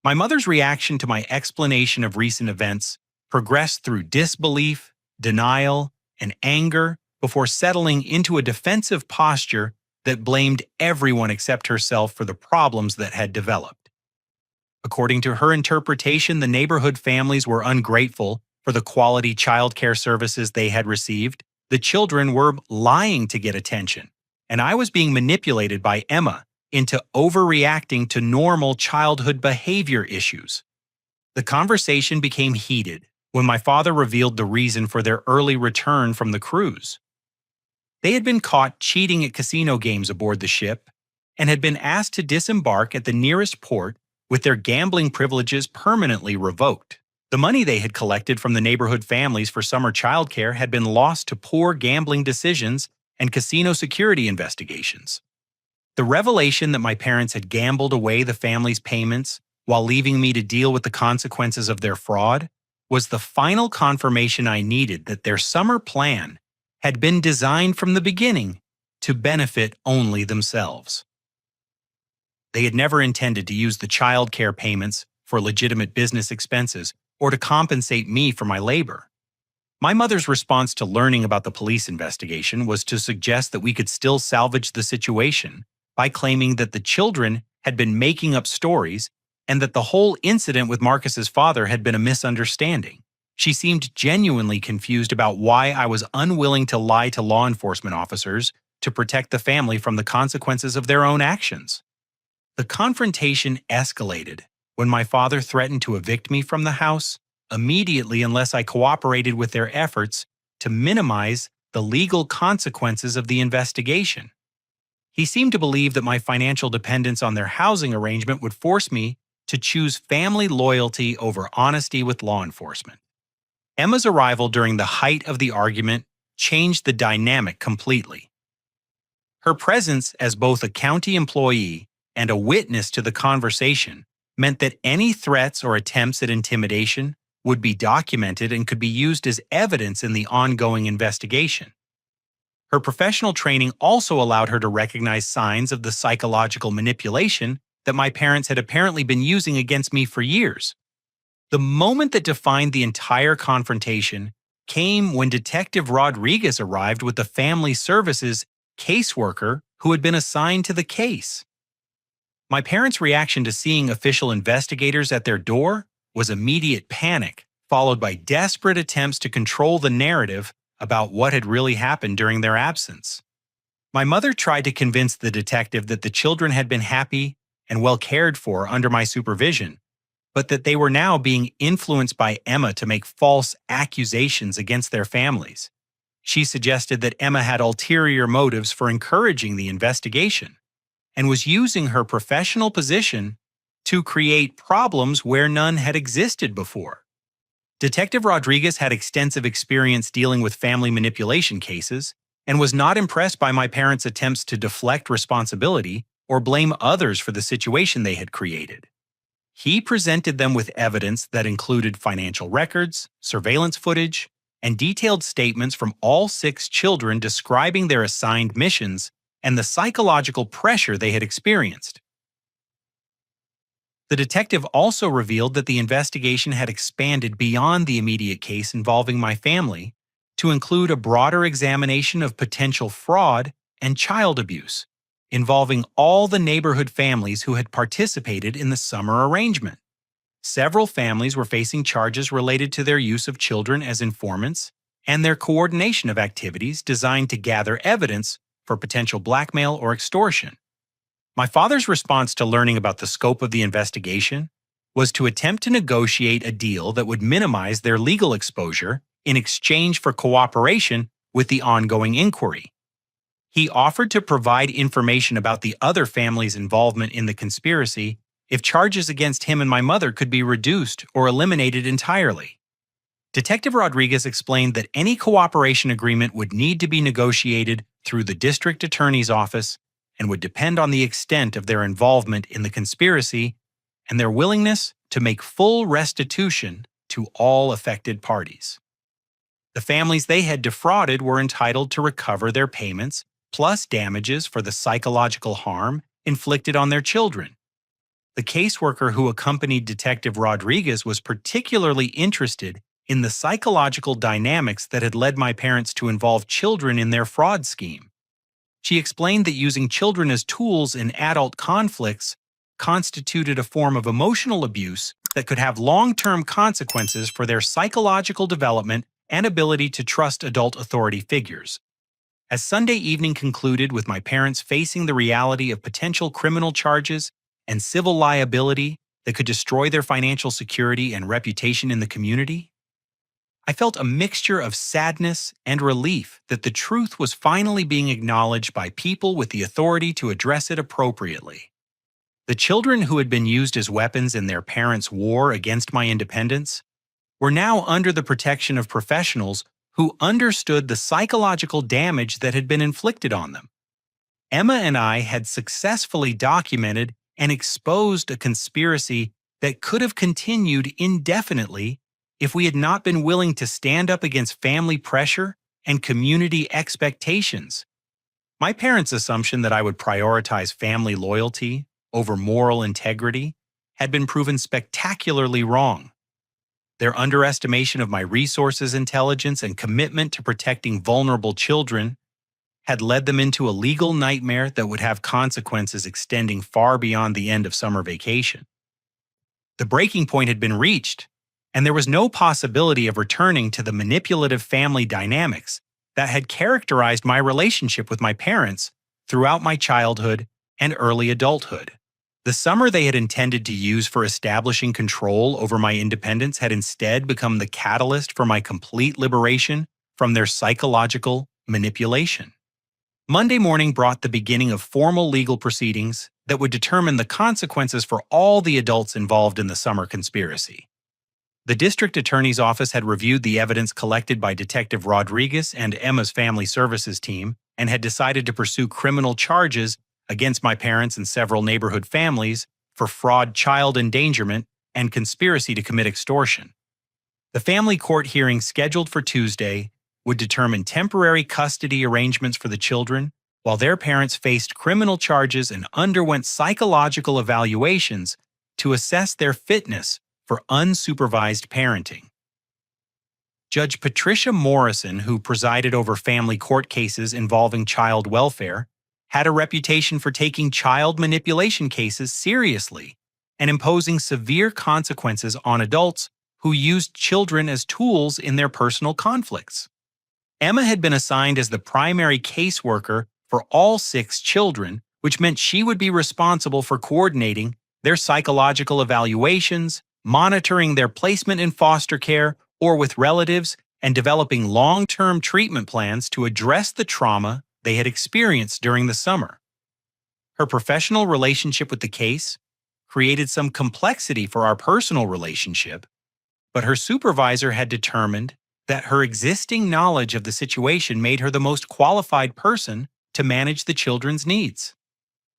My mother's reaction to my explanation of recent events progressed through disbelief, denial, and anger before settling into a defensive posture that blamed everyone except herself for the problems that had developed. According to her interpretation, the neighborhood families were ungrateful for the quality childcare services they had received. The children were lying to get attention, and I was being manipulated by Emma into overreacting to normal childhood behavior issues. The conversation became heated when my father revealed the reason for their early return from the cruise. They had been caught cheating at casino games aboard the ship and had been asked to disembark at the nearest port with their gambling privileges permanently revoked. The money they had collected from the neighborhood families for summer childcare had been lost to poor gambling decisions and casino security investigations. The revelation that my parents had gambled away the family's payments while leaving me to deal with the consequences of their fraud was the final confirmation I needed that their summer plan had been designed from the beginning to benefit only themselves. They had never intended to use the child care payments for legitimate business expenses or to compensate me for my labor. My mother's response to learning about the police investigation was to suggest that we could still salvage the situation by claiming that the children had been making up stories and that the whole incident with Marcus's father had been a misunderstanding. She seemed genuinely confused about why I was unwilling to lie to law enforcement officers to protect the family from the consequences of their own actions. The confrontation escalated when my father threatened to evict me from the house immediately unless I cooperated with their efforts to minimize the legal consequences of the investigation. He seemed to believe that my financial dependence on their housing arrangement would force me to choose family loyalty over honesty with law enforcement. Emma's arrival during the height of the argument changed the dynamic completely. Her presence as both a county employee and a witness to the conversation meant that any threats or attempts at intimidation would be documented and could be used as evidence in the ongoing investigation. Her professional training also allowed her to recognize signs of the psychological manipulation that my parents had apparently been using against me for years. The moment that defined the entire confrontation came when Detective Rodriguez arrived with the family services caseworker who had been assigned to the case. My parents' reaction to seeing official investigators at their door was immediate panic, followed by desperate attempts to control the narrative about what had really happened during their absence. My mother tried to convince the detective that the children had been happy and well cared for under my supervision, but that they were now being influenced by Emma to make false accusations against their families. She suggested that Emma had ulterior motives for encouraging the investigation and was using her professional position to create problems where none had existed before. Detective Rodriguez had extensive experience dealing with family manipulation cases and was not impressed by my parents' attempts to deflect responsibility or blame others for the situation they had created. He presented them with evidence that included financial records, surveillance footage, and detailed statements from all 6 children describing their assigned missions and the psychological pressure they had experienced. The detective also revealed that the investigation had expanded beyond the immediate case involving my family to include a broader examination of potential fraud and child abuse, involving all the neighborhood families who had participated in the summer arrangement. Several families were facing charges related to their use of children as informants and their coordination of activities designed to gather evidence for potential blackmail or extortion. My father's response to learning about the scope of the investigation was to attempt to negotiate a deal that would minimize their legal exposure in exchange for cooperation with the ongoing inquiry. He offered to provide information about the other families' involvement in the conspiracy if charges against him and my mother could be reduced or eliminated entirely. Detective Rodriguez explained that any cooperation agreement would need to be negotiated through the district attorney's office and would depend on the extent of their involvement in the conspiracy and their willingness to make full restitution to all affected parties. The families they had defrauded were entitled to recover their payments plus damages for the psychological harm inflicted on their children. The caseworker who accompanied Detective Rodriguez was particularly interested in the psychological dynamics that had led my parents to involve children in their fraud scheme. She explained that using children as tools in adult conflicts constituted a form of emotional abuse that could have long-term consequences for their psychological development and ability to trust adult authority figures. As Sunday evening concluded with my parents facing the reality of potential criminal charges and civil liability that could destroy their financial security and reputation in the community, I felt a mixture of sadness and relief that the truth was finally being acknowledged by people with the authority to address it appropriately. The children who had been used as weapons in their parents' war against my independence were now under the protection of professionals who understood the psychological damage that had been inflicted on them. Emma and I had successfully documented and exposed a conspiracy that could have continued indefinitely if we had not been willing to stand up against family pressure and community expectations. My parents' assumption that I would prioritize family loyalty over moral integrity had been proven spectacularly wrong. Their underestimation of my resources, intelligence, and commitment to protecting vulnerable children had led them into a legal nightmare that would have consequences extending far beyond the end of summer vacation. The breaking point had been reached, and there was no possibility of returning to the manipulative family dynamics that had characterized my relationship with my parents throughout my childhood and early adulthood. The summer they had intended to use for establishing control over my independence had instead become the catalyst for my complete liberation from their psychological manipulation. Monday morning brought the beginning of formal legal proceedings that would determine the consequences for all the adults involved in the summer conspiracy. The district attorney's office had reviewed the evidence collected by Detective Rodriguez and Emma's family services team and had decided to pursue criminal charges against my parents and several neighborhood families for fraud, child endangerment, and conspiracy to commit extortion. The family court hearing scheduled for Tuesday would determine temporary custody arrangements for the children while their parents faced criminal charges and underwent psychological evaluations to assess their fitness for unsupervised parenting. Judge Patricia Morrison, who presided over family court cases involving child welfare, had a reputation for taking child manipulation cases seriously and imposing severe consequences on adults who used children as tools in their personal conflicts. Emma had been assigned as the primary caseworker for all 6 children, which meant she would be responsible for coordinating their psychological evaluations, monitoring their placement in foster care or with relatives, and developing long-term treatment plans to address the trauma they had experienced during the summer. Her professional relationship with the case created some complexity for our personal relationship, but her supervisor had determined that her existing knowledge of the situation made her the most qualified person to manage the children's needs.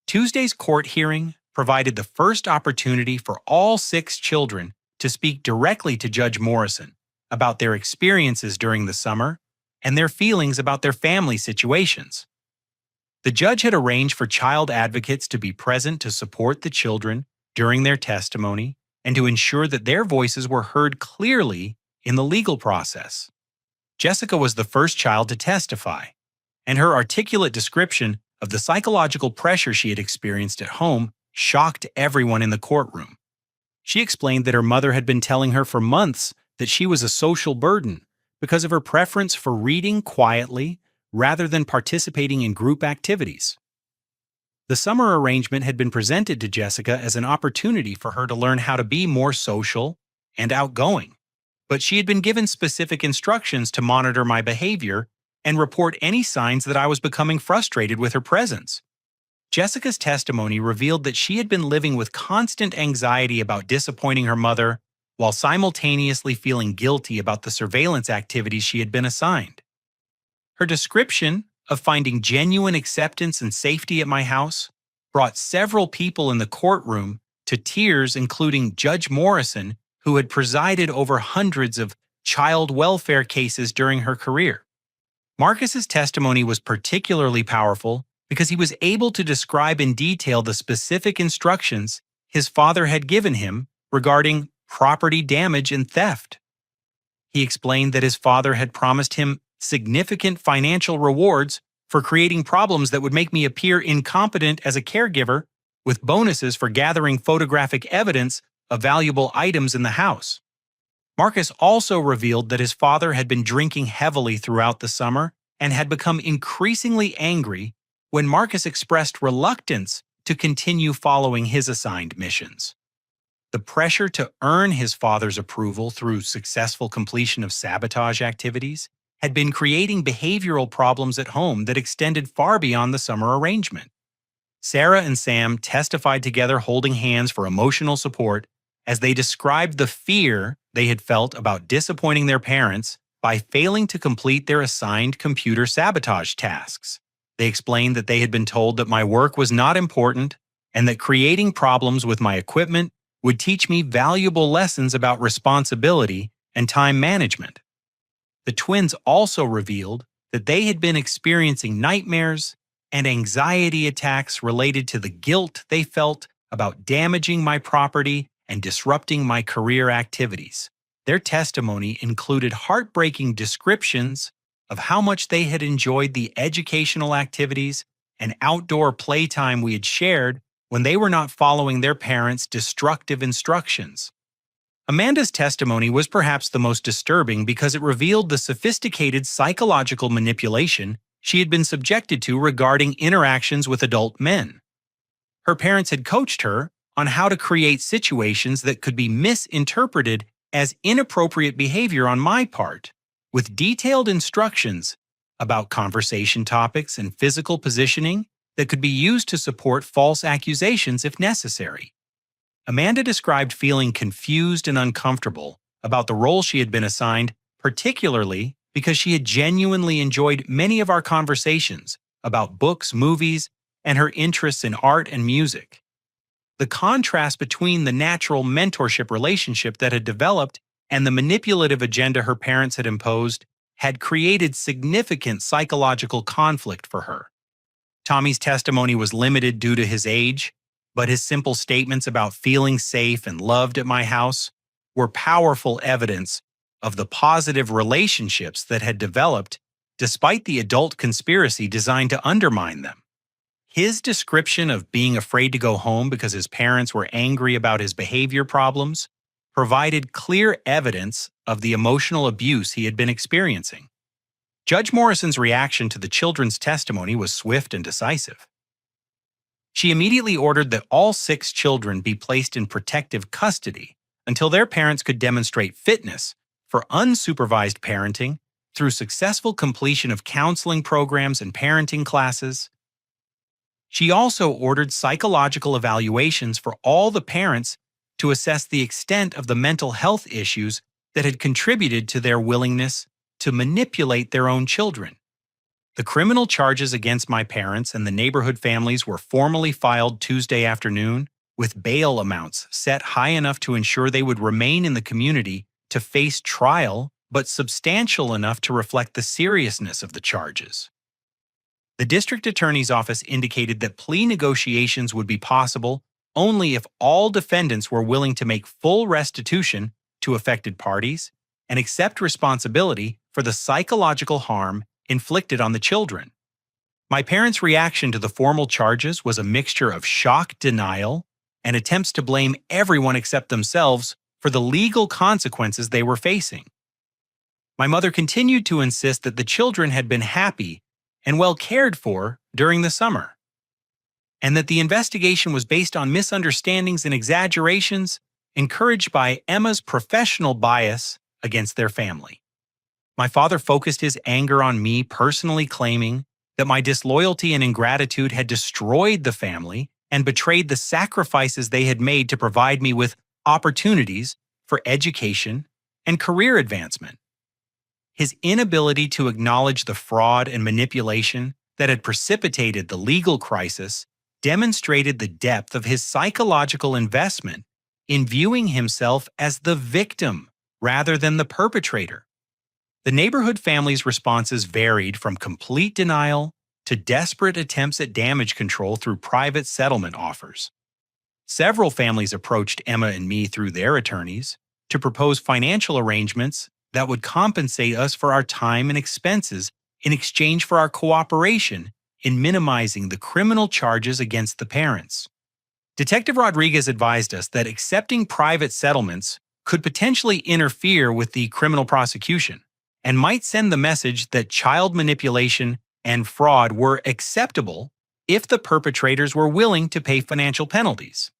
Tuesday's court hearing provided the first opportunity for all 6 children to speak directly to Judge Morrison about their experiences during the summer and their feelings about their family situations. The judge had arranged for child advocates to be present to support the children during their testimony and to ensure that their voices were heard clearly in the legal process. Jessica was the first child to testify, and her articulate description of the psychological pressure she had experienced at home shocked everyone in the courtroom. She explained that her mother had been telling her for months that she was a social burden because of her preference for reading quietly rather than participating in group activities. The summer arrangement had been presented to Jessica as an opportunity for her to learn how to be more social and outgoing, but she had been given specific instructions to monitor my behavior and report any signs that I was becoming frustrated with her presence. Jessica's testimony revealed that she had been living with constant anxiety about disappointing her mother while simultaneously feeling guilty about the surveillance activities she had been assigned. Her description of finding genuine acceptance and safety at my house brought several people in the courtroom to tears, including Judge Morrison, who had presided over hundreds of child welfare cases during her career. Marcus's testimony was particularly powerful because he was able to describe in detail the specific instructions his father had given him regarding property damage and theft. He explained that his father had promised him significant financial rewards for creating problems that would make me appear incompetent as a caregiver, with bonuses for gathering photographic evidence of valuable items in the house. Marcus also revealed that his father had been drinking heavily throughout the summer and had become increasingly angry when Marcus expressed reluctance to continue following his assigned missions. The pressure to earn his father's approval through successful completion of sabotage activities had been creating behavioral problems at home that extended far beyond the summer arrangement. Sarah and Sam testified together holding hands for emotional support as they described the fear they had felt about disappointing their parents by failing to complete their assigned computer sabotage tasks. They explained that they had been told that my work was not important and that creating problems with my equipment would teach me valuable lessons about responsibility and time management. The twins also revealed that they had been experiencing nightmares and anxiety attacks related to the guilt they felt about damaging my property and disrupting my career activities. Their testimony included heartbreaking descriptions of how much they had enjoyed the educational activities and outdoor playtime we had shared when they were not following their parents' destructive instructions. Amanda's testimony was perhaps the most disturbing because it revealed the sophisticated psychological manipulation she had been subjected to regarding interactions with adult men. Her parents had coached her on how to create situations that could be misinterpreted as inappropriate behavior on my part, with detailed instructions about conversation topics and physical positioning that could be used to support false accusations if necessary. Amanda described feeling confused and uncomfortable about the role she had been assigned, particularly because she had genuinely enjoyed many of our conversations about books, movies, and her interests in art and music. The contrast between the natural mentorship relationship that had developed and the manipulative agenda her parents had imposed had created significant psychological conflict for her. Tommy's testimony was limited due to his age, but his simple statements about feeling safe and loved at my house were powerful evidence of the positive relationships that had developed despite the adult conspiracy designed to undermine them. His description of being afraid to go home because his parents were angry about his behavior problems provided clear evidence of the emotional abuse he had been experiencing. Judge Morrison's reaction to the children's testimony was swift and decisive. She immediately ordered that all 6 children be placed in protective custody until their parents could demonstrate fitness for unsupervised parenting through successful completion of counseling programs and parenting classes. She also ordered psychological evaluations for all the parents to assess the extent of the mental health issues that had contributed to their willingness to manipulate their own children. The criminal charges against my parents and the neighborhood families were formally filed Tuesday afternoon, with bail amounts set high enough to ensure they would remain in the community to face trial, but substantial enough to reflect the seriousness of the charges. The district attorney's office indicated that plea negotiations would be possible only if all defendants were willing to make full restitution to affected parties and accept responsibility for the psychological harm inflicted on the children. My parents' reaction to the formal charges was a mixture of shock, denial, and attempts to blame everyone except themselves for the legal consequences they were facing. My mother continued to insist that the children had been happy and well cared for during the summer, and that the investigation was based on misunderstandings and exaggerations encouraged by Emma's professional bias against their family. My father focused his anger on me personally, claiming that my disloyalty and ingratitude had destroyed the family and betrayed the sacrifices they had made to provide me with opportunities for education and career advancement. His inability to acknowledge the fraud and manipulation that had precipitated the legal crisis demonstrated the depth of his psychological investment in viewing himself as the victim rather than the perpetrator. The neighborhood families' responses varied from complete denial to desperate attempts at damage control through private settlement offers. Several families approached Emma and me through their attorneys to propose financial arrangements that would compensate us for our time and expenses in exchange for our cooperation in minimizing the criminal charges against the parents. Detective Rodriguez advised us that accepting private settlements could potentially interfere with the criminal prosecution and might send the message that child manipulation and fraud were acceptable if the perpetrators were willing to pay financial penalties.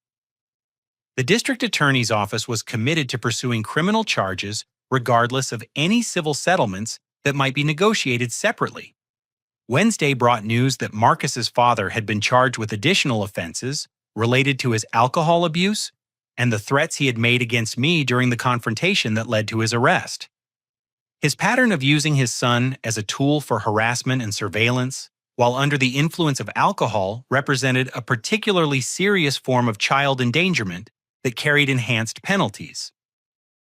The district attorney's office was committed to pursuing criminal charges regardless of any civil settlements that might be negotiated separately. Wednesday brought news that Marcus's father had been charged with additional offenses related to his alcohol abuse and the threats he had made against me during the confrontation that led to his arrest. His pattern of using his son as a tool for harassment and surveillance while under the influence of alcohol represented a particularly serious form of child endangerment that carried enhanced penalties.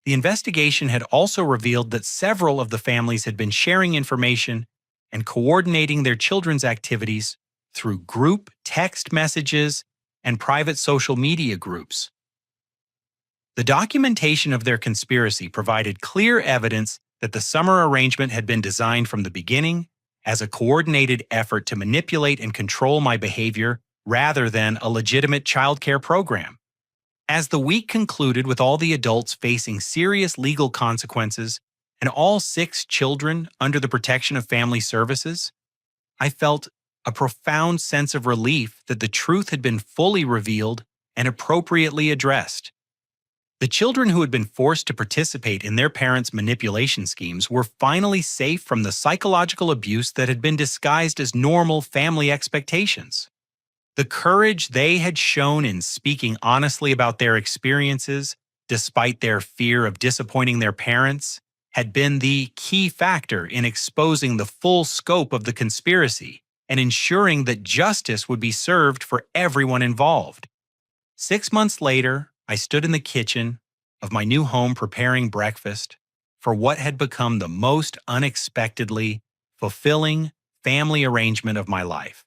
The investigation had also revealed that several of the families had been sharing information and coordinating their children's activities through group text messages and private social media groups. The documentation of their conspiracy provided clear evidence that the summer arrangement had been designed from the beginning as a coordinated effort to manipulate and control my behavior rather than a legitimate childcare program. As the week concluded with all the adults facing serious legal consequences and all 6 children under the protection of family services, I felt a profound sense of relief that the truth had been fully revealed and appropriately addressed. The children who had been forced to participate in their parents' manipulation schemes were finally safe from the psychological abuse that had been disguised as normal family expectations. The courage they had shown in speaking honestly about their experiences, despite their fear of disappointing their parents, had been the key factor in exposing the full scope of the conspiracy and ensuring that justice would be served for everyone involved. 6 months later, I stood in the kitchen of my new home preparing breakfast for what had become the most unexpectedly fulfilling family arrangement of my life.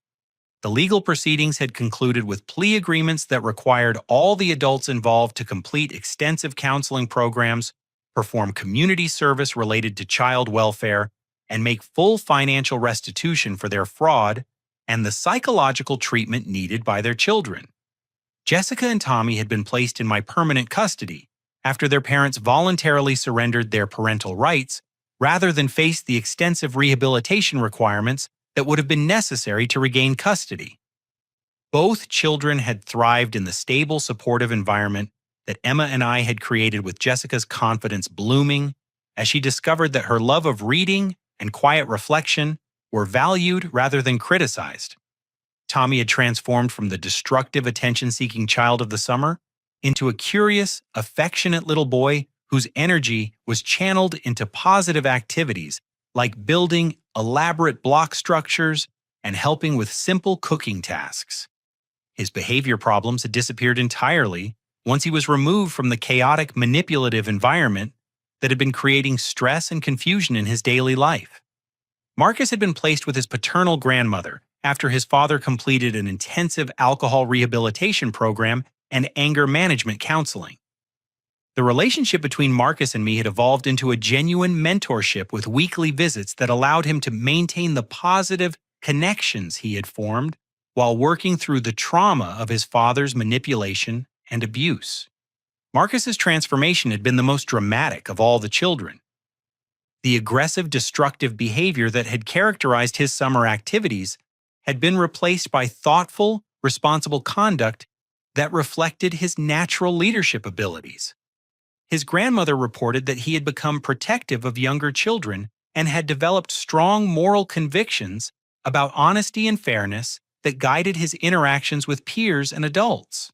The legal proceedings had concluded with plea agreements that required all the adults involved to complete extensive counseling programs, perform community service related to child welfare, and make full financial restitution for their fraud and the psychological treatment needed by their children. Jessica and Tommy had been placed in my permanent custody after their parents voluntarily surrendered their parental rights rather than face the extensive rehabilitation requirements that would have been necessary to regain custody. Both children had thrived in the stable, supportive environment that Emma and I had created, with Jessica's confidence blooming as she discovered that her love of reading and quiet reflection were valued rather than criticized. Tommy had transformed from the destructive, attention-seeking child of the summer into a curious, affectionate little boy whose energy was channeled into positive activities like building elaborate block structures and helping with simple cooking tasks. His behavior problems had disappeared entirely once he was removed from the chaotic, manipulative environment that had been creating stress and confusion in his daily life. Marcus had been placed with his paternal grandmother after his father completed an intensive alcohol rehabilitation program and anger management counseling. The relationship between Marcus and me had evolved into a genuine mentorship with weekly visits that allowed him to maintain the positive connections he had formed while working through the trauma of his father's manipulation and abuse. Marcus's transformation had been the most dramatic of all the children. The aggressive, destructive behavior that had characterized his summer activities had been replaced by thoughtful, responsible conduct that reflected his natural leadership abilities. His grandmother reported that he had become protective of younger children and had developed strong moral convictions about honesty and fairness that guided his interactions with peers and adults.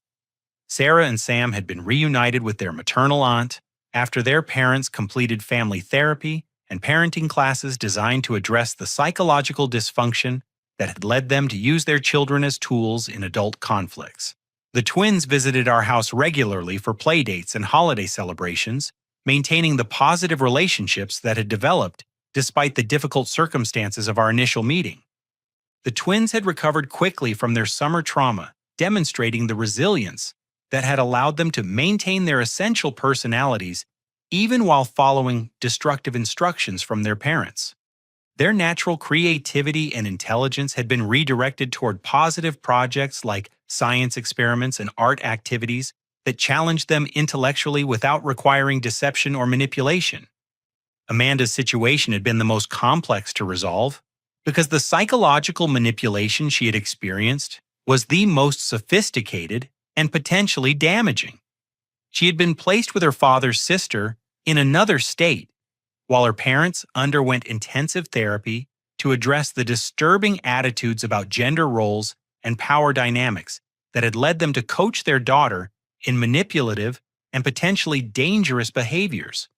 Sarah and Sam had been reunited with their maternal aunt after their parents completed family therapy and parenting classes designed to address the psychological dysfunction that had led them to use their children as tools in adult conflicts. The twins visited our house regularly for playdates and holiday celebrations, maintaining the positive relationships that had developed despite the difficult circumstances of our initial meeting. The twins had recovered quickly from their summer trauma, demonstrating the resilience that had allowed them to maintain their essential personalities even while following destructive instructions from their parents. Their natural creativity and intelligence had been redirected toward positive projects like science experiments and art activities that challenged them intellectually without requiring deception or manipulation. Amanda's situation had been the most complex to resolve because the psychological manipulation she had experienced was the most sophisticated and potentially damaging. She had been placed with her father's sister in another state, while her parents underwent intensive therapy to address the disturbing attitudes about gender roles and power dynamics that had led them to coach their daughter in manipulative and potentially dangerous behaviors.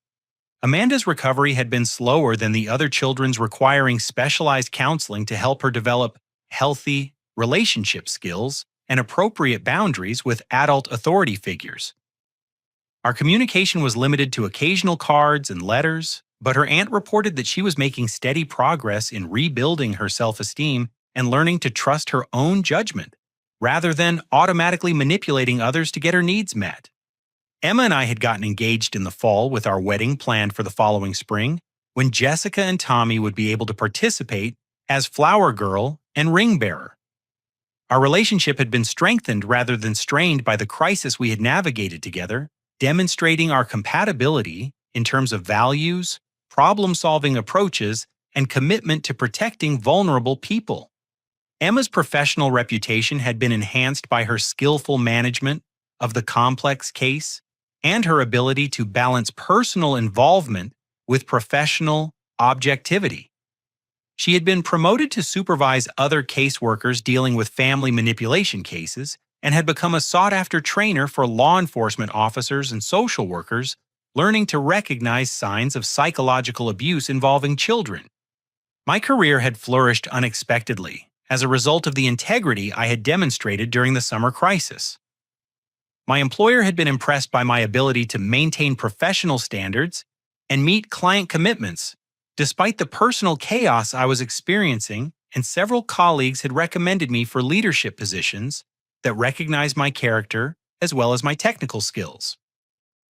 Amanda's recovery had been slower than the other children's, requiring specialized counseling to help her develop healthy relationship skills and appropriate boundaries with adult authority figures. Our communication was limited to occasional cards and letters, but her aunt reported that she was making steady progress in rebuilding her self-esteem and learning to trust her own judgment, rather than automatically manipulating others to get her needs met. Emma and I had gotten engaged in the fall, with our wedding planned for the following spring, when Jessica and Tommy would be able to participate as flower girl and ring bearer. Our relationship had been strengthened rather than strained by the crisis we had navigated together, demonstrating our compatibility in terms of values, problem-solving approaches, and commitment to protecting vulnerable people. Emma's professional reputation had been enhanced by her skillful management of the complex case and her ability to balance personal involvement with professional objectivity. She had been promoted to supervise other caseworkers dealing with family manipulation cases and had become a sought-after trainer for law enforcement officers and social workers, learning to recognize signs of psychological abuse involving children. My career had flourished unexpectedly as a result of the integrity I had demonstrated during the summer crisis. My employer had been impressed by my ability to maintain professional standards and meet client commitments, despite the personal chaos I was experiencing and several colleagues had recommended me for leadership positions that recognized my character as well as my technical skills.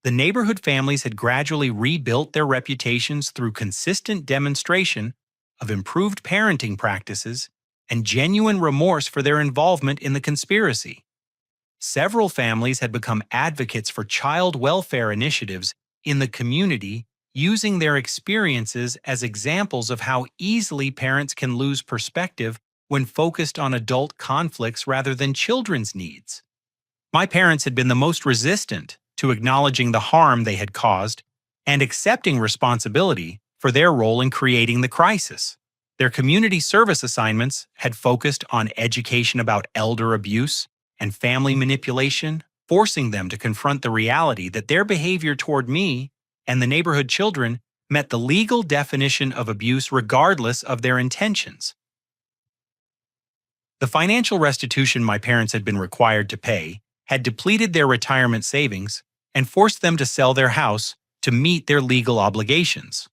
The neighborhood families had gradually rebuilt their reputations through consistent demonstration of improved parenting practices and genuine remorse for their involvement in the conspiracy. Several families had become advocates for child welfare initiatives in the community, using their experiences as examples of how easily parents can lose perspective when focused on adult conflicts rather than children's needs. My parents had been the most resistant to acknowledging the harm they had caused and accepting responsibility for their role in creating the crisis. Their community service assignments had focused on education about elder abuse and family manipulation, forcing them to confront the reality that their behavior toward me and the neighborhood children met the legal definition of abuse regardless of their intentions. The financial restitution my parents had been required to pay had depleted their retirement savings and forced them to sell their house to meet their legal obligations.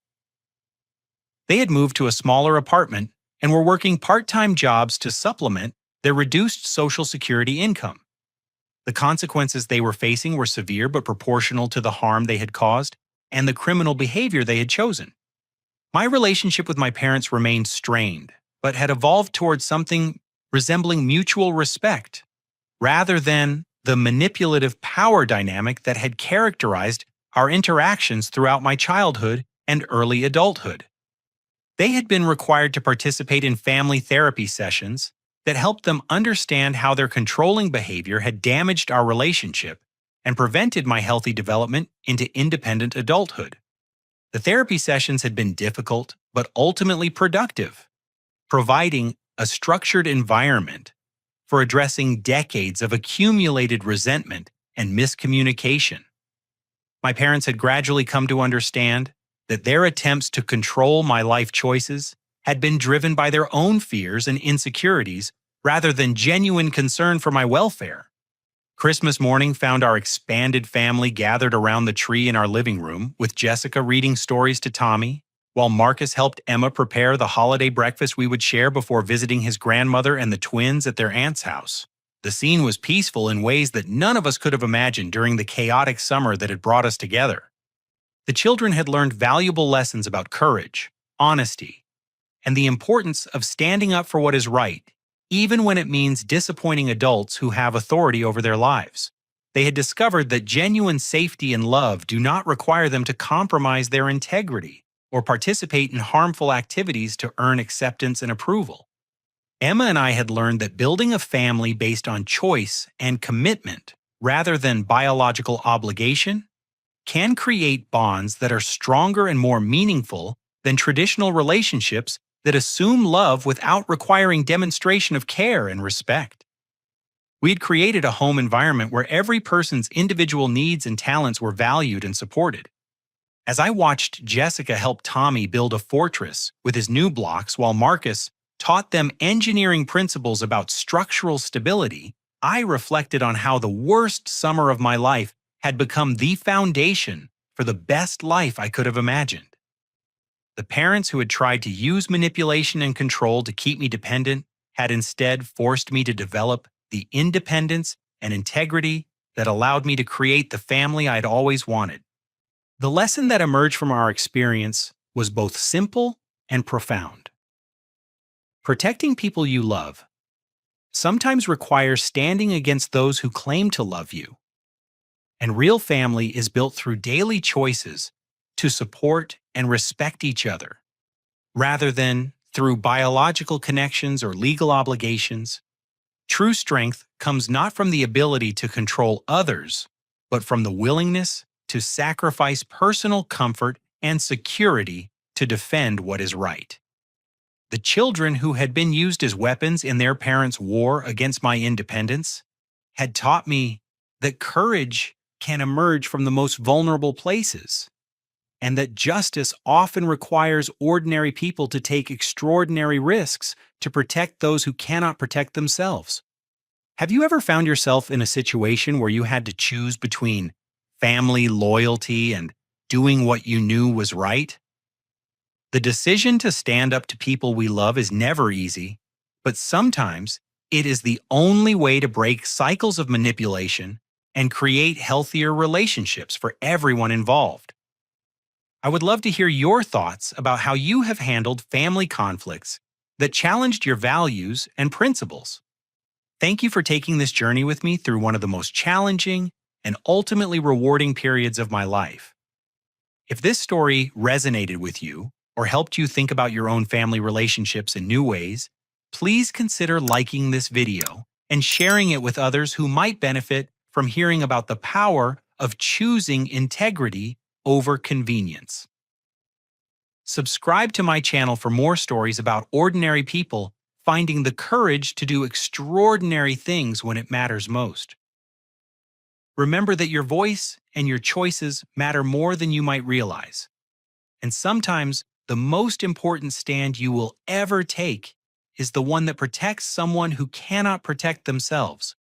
They had moved to a smaller apartment and were working part-time jobs to supplement their reduced Social Security income. The consequences they were facing were severe but proportional to the harm they had caused and the criminal behavior they had chosen. My relationship with my parents remained strained, but had evolved towards something resembling mutual respect, rather than the manipulative power dynamic that had characterized our interactions throughout my childhood and early adulthood. They had been required to participate in family therapy sessions that helped them understand how their controlling behavior had damaged our relationship and prevented my healthy development into independent adulthood. The therapy sessions had been difficult but ultimately productive, providing a structured environment for addressing decades of accumulated resentment and miscommunication. My parents had gradually come to understand that their attempts to control my life choices had been driven by their own fears and insecurities rather than genuine concern for my welfare. Christmas morning found our expanded family gathered around the tree in our living room, with Jessica reading stories to Tommy, while Marcus helped Emma prepare the holiday breakfast we would share before visiting his grandmother and the twins at their aunt's house. The scene was peaceful in ways that none of us could have imagined during the chaotic summer that had brought us together. The children had learned valuable lessons about courage, honesty, and the importance of standing up for what is right, even when it means disappointing adults who have authority over their lives. They had discovered that genuine safety and love do not require them to compromise their integrity or participate in harmful activities to earn acceptance and approval. Emma and I had learned that building a family based on choice and commitment rather than biological obligation can create bonds that are stronger and more meaningful than traditional relationships that assume love without requiring demonstration of care and respect. We had created a home environment where every person's individual needs and talents were valued and supported. As I watched Jessica help Tommy build a fortress with his new blocks while Marcus taught them engineering principles about structural stability, I reflected on how the worst summer of my life had become the foundation for the best life I could have imagined. The parents who had tried to use manipulation and control to keep me dependent had instead forced me to develop the independence and integrity that allowed me to create the family I had always wanted. The lesson that emerged from our experience was both simple and profound. Protecting people you love sometimes requires standing against those who claim to love you. And real family is built through daily choices to support and respect each other, rather than through biological connections or legal obligations. True strength comes not from the ability to control others, but from the willingness to sacrifice personal comfort and security to defend what is right. The children who had been used as weapons in their parents' war against my independence had taught me that courage can emerge from the most vulnerable places, and that justice often requires ordinary people to take extraordinary risks to protect those who cannot protect themselves. Have you ever found yourself in a situation where you had to choose between family loyalty and doing what you knew was right? The decision to stand up to people we love is never easy, but sometimes it is the only way to break cycles of manipulation and create healthier relationships for everyone involved. I would love to hear your thoughts about how you have handled family conflicts that challenged your values and principles. Thank you for taking this journey with me through one of the most challenging and ultimately rewarding periods of my life. If this story resonated with you or helped you think about your own family relationships in new ways, please consider liking this video and sharing it with others who might benefit from hearing about the power of choosing integrity over convenience. Subscribe to my channel for more stories about ordinary people finding the courage to do extraordinary things when it matters most. Remember that your voice and your choices matter more than you might realize. And sometimes the most important stand you will ever take is the one that protects someone who cannot protect themselves.